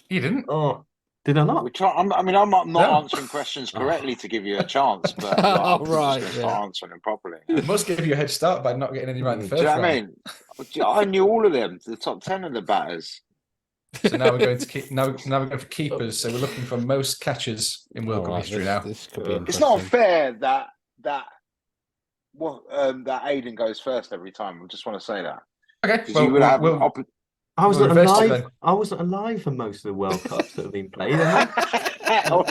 You didn't? Oh, Did I not? I'm not No. answering questions correctly to give you a chance, but Oh, I'm right, just going to start answering them properly. It must give you a head start by not getting any right in the Do first you know round. what I mean? I knew all of them, the top 10 of the batters. So now we're going to keep. Now we're going for keepers. So we're looking for most catches in World Cup history now. This could be It's interesting. not fair that Aidan goes first every time. I just want to say that. Okay, Because you would have I wasn't We'll reverse it alive. then. I wasn't alive for most of the World Cups that have been played. Have I?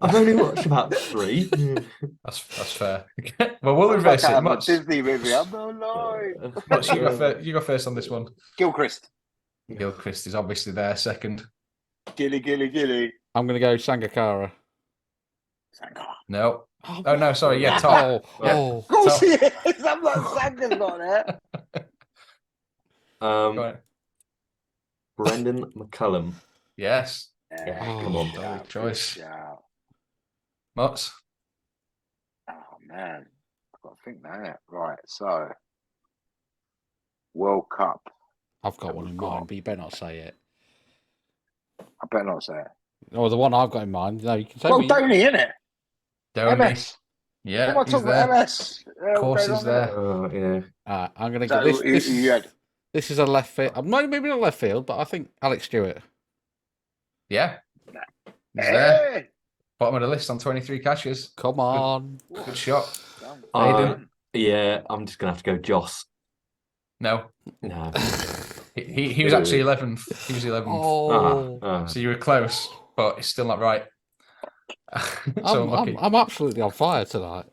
I've only watched about 3. That's fair. Well, we'll reverse it. a Mutz, Disney movie. I'm not lying. Mutz, you go first on this one. Gilchrist. Gilchrist is obviously there second. Gilly. I'm going to go Sangakkara. No. Oh no, sorry. Yeah, Tom. Yeah. Of course he is. I'm not Sanga's not there. Go on. Brendan McCullum. Yes. Yeah, come on. Good choice. Yeah. Mutz. Oh man, I've got to think now. Right, so World Cup. I've got one in mind, but you better not say it. I better not say it. Or the one I've got in mind. No, you can say Well, me. Dhoni, innit? Dhoni. MS. Yeah, What am I he's talking there. about? MS. Of course he's there. Yeah. I'm going to So go. you had This is a left field. Maybe not left field, but I think Alex Stewart. Yeah. He's there. Bottom of the list on 23 catches. Come on. Good shot. I'm just gonna have to go Joss. No. No. He was actually 11th. He was 11th. Oh. So you were close, but it's still not right. So unlucky. I'm absolutely on fire tonight.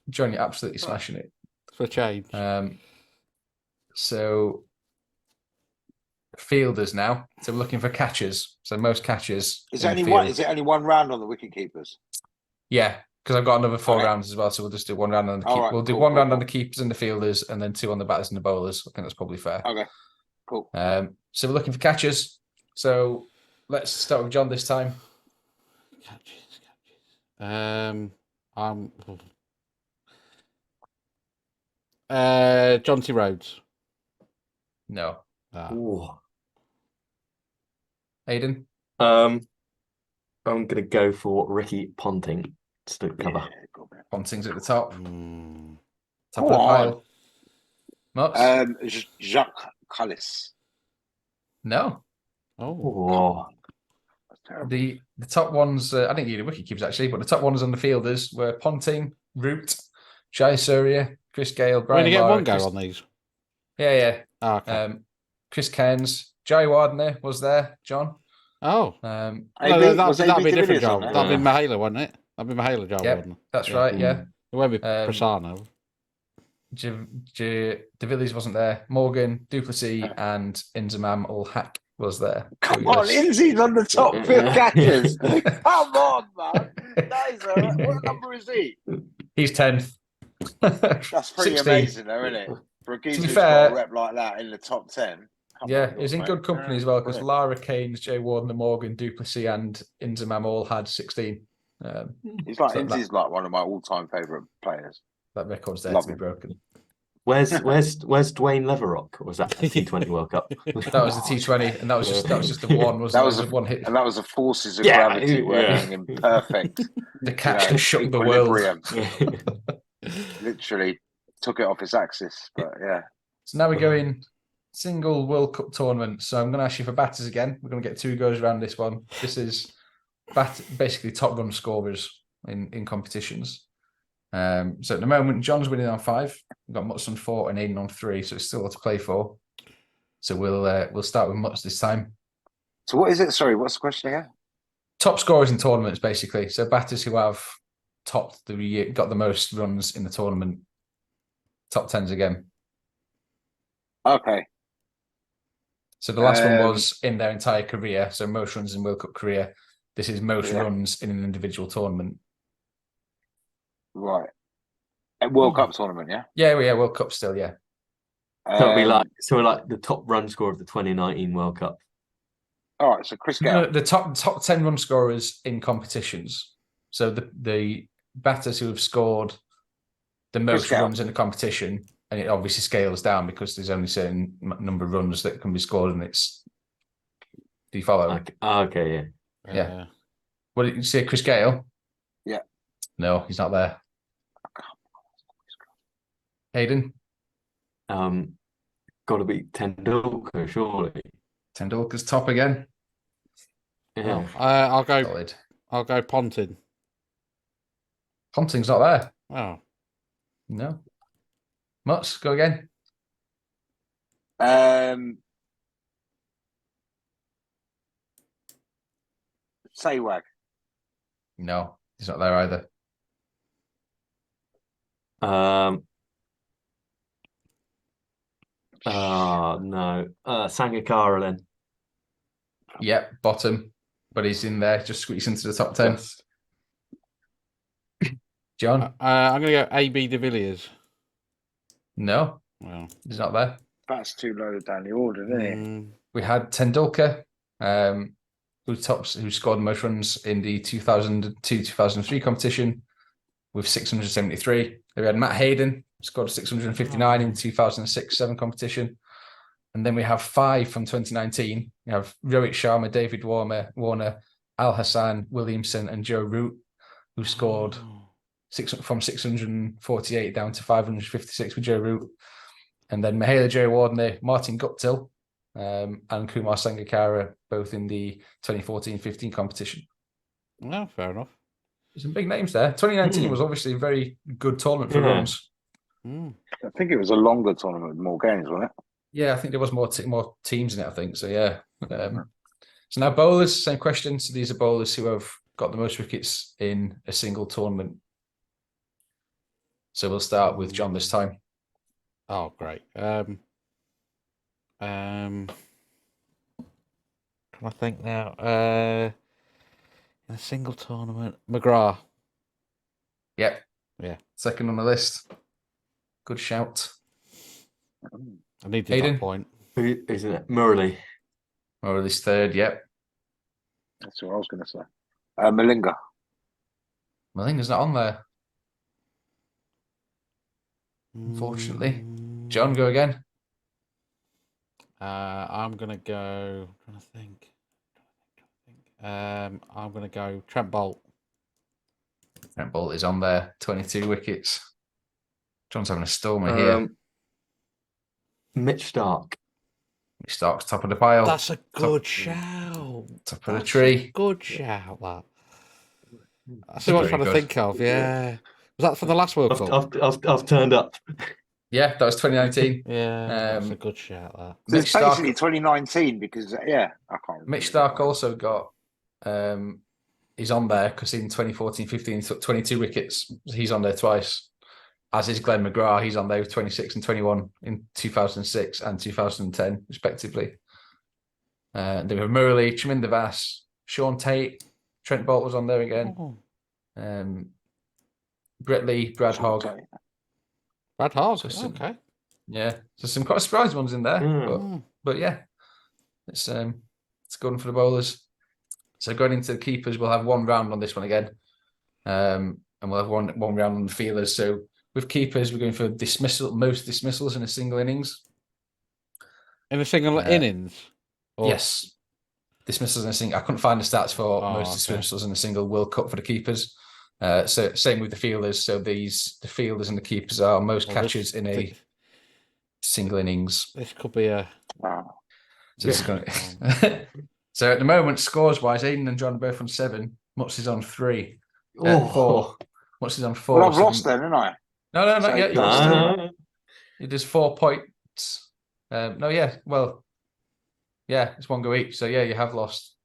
John, you're absolutely smashing it. For a change. So fielders now. So we're looking for catchers. So most catches. Is it only one round on the wicket keepers? Yeah, because I've got another 4 rounds as well. So we'll just do 1 round on the keepers. We'll do one round on the keepers and the fielders, and then 2 on the batters and the bowlers. I think that's probably fair. Okay, cool. So we're looking for catchers. So let's start with John this time. Catches. John T. Rhodes. No. Ooh. Aidan? I'm gonna go for Ricky Ponting to cover. Ponting's at the top. Top Go of the on. pile. Mutz? Jacques Callis. No. Oh. That's terrible. The top ones, I didn't give you the wicket keepers actually, but the top ones on the fielders were Ponting, Root, Jai Surya, Chris Gale, We're Brian going to get Lara, one go on these. Yeah. Oh, okay. Chris Cairns, Jai Wardner was there, John. No, AB? that'd be a different Divilliers on job. there? That'd be Mahela, wouldn't it? That'd be Mahela job, Yep, wouldn't it? that's Yeah. right, yeah. It won't be Prasanna. De Villiers wasn't there. Morgan, Duplessis, and Inzamam Ul Haq was there. Come on, Inzi's on the top 5 catches. Come on, man. That is what number is he? He's 10th. That's pretty 16. amazing, though, isn't it? For a geezer who's fair- got a rep like that in the top 10. Yeah, he's in good company as well because Lara Keynes, Jay Warden, Morgan, Duplessis, and Inzamam all had 16. He's like so Inzi's like one of my all-time favourite players. That record's there Love to be him. broken. Where's Dwayne Leverock? Or was that the T20 World Cup? That was the T20, and that was just the one. Was That was the one hit? And that was the forces of Yeah, gravity working in perfect. The catch that shook the world. Literally took it off its axis. But yeah. So now we're going single World Cup tournament. So I'm going to ask you for batters again. We're going to get 2 goes around this one. This is basically top run scorers in competitions. So at the moment, John's winning on 5. We've got Mutz on 4 and Aidan on 3, so it's still a lot to play for. So we'll start with Mutz this time. So what is it? Sorry, what's the question again? Top scorers in tournaments, basically. So batters who have got the most runs in the tournament. Top 10s again. Okay. So the last one was in their entire career. So most runs in World Cup career. This is most runs in an individual tournament. Right. At World Cup tournament, yeah? Yeah, World Cup still, yeah. So it'll be like the top run score of the 2019 World Cup. All right, so Chris Gale. The top 10 run scorers in competitions. So the batters who have scored the most runs in the competition, and it obviously scales down because there's only a certain number of runs that can be scored, and it's Do you follow? Okay, yeah. Yeah. What did you say, Chris Gale? Yeah. No, he's not there. Aidan? Got to be Tendulkar, surely. Tendulkar's top again. Yeah. I'll go. Solid. I'll go Ponting. Ponting's not there. Oh, No. Mutz, go again. Saywag. No, he's not there either. No. Sangakkara then. Yep, bottom, but he's in there. Just squeaks into the top 10. Yes. John? I'm going to go AB de Villiers. No, Well, he's not there. That's too low down the order, isn't it? We had Tendulkar, who scored the most runs in the 2002-2003 competition with 673. Then we had Matt Hayden, scored 659 in 2006-7 competition. And then we have 5 from 2019. We have Rohit Sharma, David Warner, Al Hassan, Williamson, and Joe Root, who scored from 648 down to 556 with Joe Root. And then Mahela Jayawardene, Martin Guptill, and Kumar Sangakkara, both in the 2014-15 competition. no, fair enough. Some big names there. 2019 was obviously a very good tournament for runs. I think it was a longer tournament with more games, wasn't it? Yeah, I think there was more teams in it, I think. So, yeah. So now bowlers, same question. So these are bowlers who have got the most wickets in a single tournament. So we'll start with John this time. Oh, great. Can I think now? In a single tournament, McGrath. Yep. Yeah. Second on the list. Good shout. I needed Aidan? that point. Who isn't it? Murali. Murali's third, yep. That's what I was going to say. Malinga. Malinga's not on there, unfortunately. John, go again. I'm gonna go. I'm trying to think. I'm gonna go Trent Bolt. Trent Bolt is on there, 22 wickets. John's having a stormer here. Mitch Stark. Mitch Stark's top of the pile. That's a good shout. Top of the tree. Good shout. That. That's It's what I was pretty trying to good. think of. Yeah. Was that for the last World Cup? I've turned up. Yeah, that was 2019. Yeah, that's a good shout. That. So Mitch it's Stark, basically 2019 because, I can't remember. Mitch Stark also got, he's on there because in 2014-15 he took 22 wickets. He's on there twice. As is Glenn McGrath, he's on there with 26 and 21 in 2006 and 2010, respectively. Then we have Murali, Chaminda Vass, Sean Tate, Trent Bolt was on there again. Brett Lee, Brad Hogg. Brad Hogg, So okay. Yeah, so some quite surprising ones in there. But yeah, it's good one for the bowlers. So going into the keepers, we'll have one round on this one again. And we'll have one round on the fielders. So with keepers, we're going for most dismissals in a single innings. In a single innings? Or... Yes. Dismissals in a single. I couldn't find the stats for most dismissals in a single World Cup for the keepers. So same with the fielders. So the fielders and the keepers are most catches in a single innings. This could be a... Wow. So, so at the moment, scores-wise, Aidan and John are both on 7. Mutz is on 3. 4. Mutz is on 4. Well, I've lost then, haven't I? No, not So yet. It is 4 points. No, yeah. Well, yeah, it's 1 go each. So yeah, you have lost.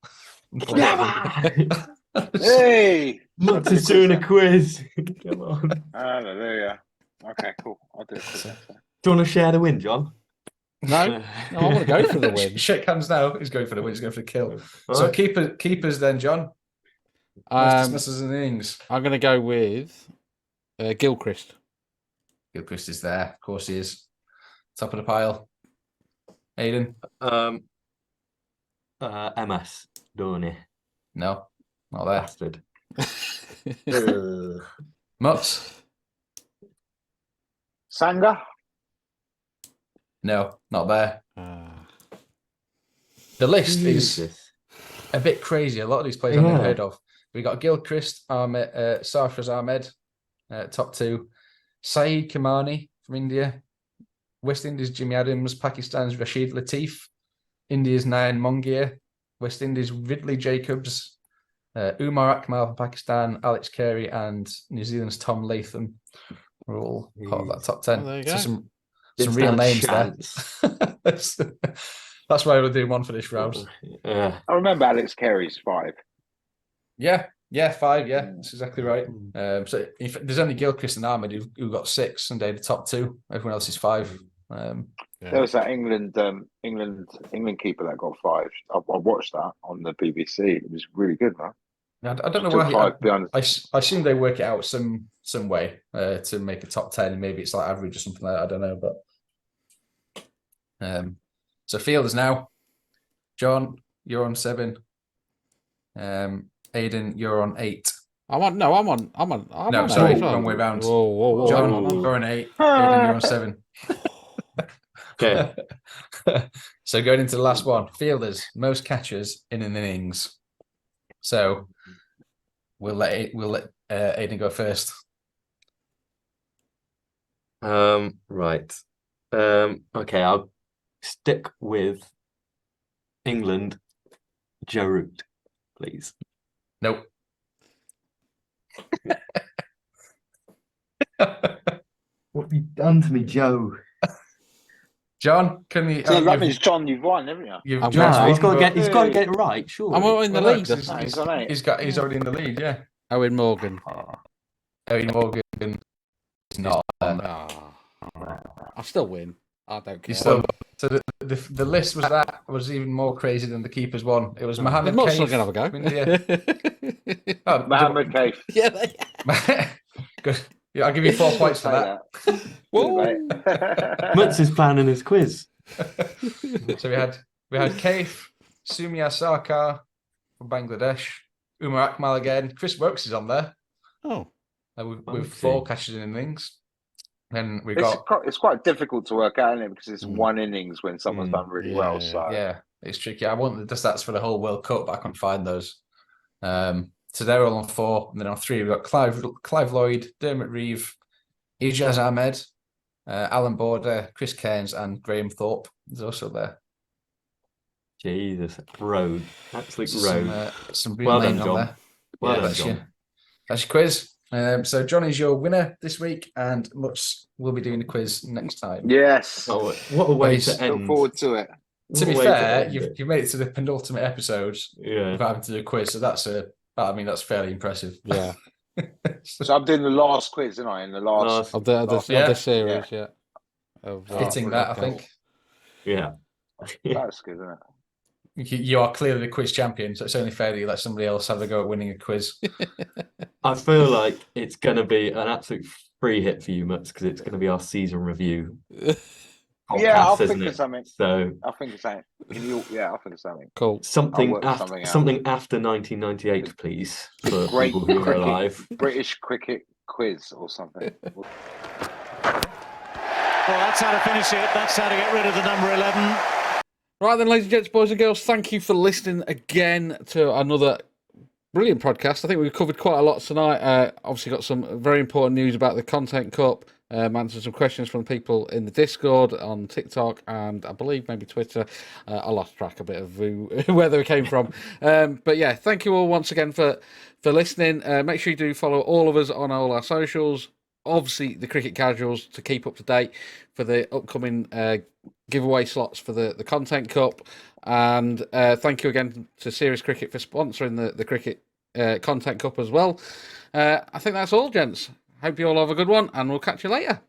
Hey! Mutz is doing a quiz. Come on. Hallelujah. Okay, cool. I'll do it. Do you want to share the win, John? No, I want to go for the win. Shake hands now. He's going for the win. He's going for the kill. All So right. keepers then, John. Dismissals in the innings. I'm going to go with Gilchrist. Gilchrist is there. Of course he is. Top of the pile. Aidan? MS Dhoni. No, not there. Bastard. Mutz? Sangha? No, not there. The list is a bit crazy. A lot of these players I've never Yeah. heard of. We got Gilchrist, Ahmed, Sarfraz Ahmed, top 2. Saeed Kamani from India. West Indies, Jimmy Adams. Pakistan's Rashid Latif. India's Nayan Mongia. West Indies, Ridley Jacobs. Umar Akmal from Pakistan. Alex Carey and New Zealand's Tom Latham were all part of that top 10. there you So go. some Didn't real stand a names chance. there. That's why we're doing one for this round. Yeah. I remember Alex Carey's 5. Yeah, 5. Yeah, that's exactly right. So if there's only Gilchrist and Ahmed who got 6 and they're the top 2. Everyone else is 5. There was that England keeper that got 5. I watched that on the BBC. It was really good, man. I don't know Took why. 5 behind. I assume they work it out some way to make a top 10, and maybe it's like average or something like that. I don't know, but so fielders now. John, you're on 7. Aidan, you're on 8. I'm on. No, I'm on. No, sorry, 8. wrong way round. Whoa. John, you're on 8. Aidan, you're on 7. Okay. So going into the last one, fielders, most catches in an innings. So we'll let Aidan go first. Right. Okay, I'll stick with England. Joe Root, please. Nope. What have you done to me, Joe? John, can you? So that means, John, you've won, haven't you? You've I'm just won, He's got to but- get it right, sure. I'm in the Well, no, lead. 'cause No, he's on 8. He's already in the lead. Yeah. Owen Morgan. Owen Morgan is not. I still win. I don't care. He's still. So the list was even more crazy than the keepers one. It was Mohammed Mutz Kaif. not gonna have a go. Oh, Mohammed Kaif. Yeah. Good. Yeah, I'll give you 4 points for that. Whoa. Mutz is planning his quiz. So we had Kaif, Sumia Sarkar from Bangladesh, Umar Akmal again. Chris Wokes is on there Oh. with 4 catches in innings. Then we got It's quite difficult to work out, isn't it? Because it's one innings when someone's done really well. So it's tricky. I wanted the stats for the whole World Cup, but I couldn't find those. So they're all on 4, and then on 3 we've got Clive Lloyd, Dermot Reeve, Ijaz Ahmed, Alan Border, Chris Cairns, and Graham Thorpe is also there. Jesus, road, absolute road. Some real Well names done, on John. there. Well done, that's John. that's your quiz. So John is your winner this week, and Mutz will be doing the quiz next time. yes, Oh, what a way Nice. to end. look forward to it. To be What a way to fair, end you've it. made it to the penultimate episode Yeah. without having to do a quiz, so that's fairly impressive. Yeah. So I'm doing the last quiz, isn't I? In the last. Of the Yeah. series, yeah. Of, Fitting that, I think. Yeah. That's good, isn't it? You are clearly the quiz champion, so it's only fair that you let somebody else have a go at winning a quiz. I feel like it's going to be an absolute free hit for you, Mutz, because it's going to be our season review. Yeah, I'll podcast, isn't think of it? something. So I'll think of something. I'll think of something. Cool. something work after something out. something after 1998, please, for Great people who are cricket. alive. British cricket quiz or something. Well, that's how to finish it. That's how to get rid of the number 11. Right then, ladies and gents, boys and girls, thank you for listening again to another brilliant podcast. I think we've covered quite a lot tonight. Obviously got some very important news about the Content Cup. Answered some questions from people in the Discord, on TikTok, and I believe maybe Twitter. I lost track a bit of where they came from. But yeah, thank you all once again for listening. Make sure you do follow all of us on all our socials. Obviously, the Cricket Casuals to keep up to date for the upcoming giveaway slots for the Content Cup. And thank you again to Serious Cricket for sponsoring the Cricket Content Cup as well. I think that's all, gents. Hope you all have a good one, and we'll catch you later.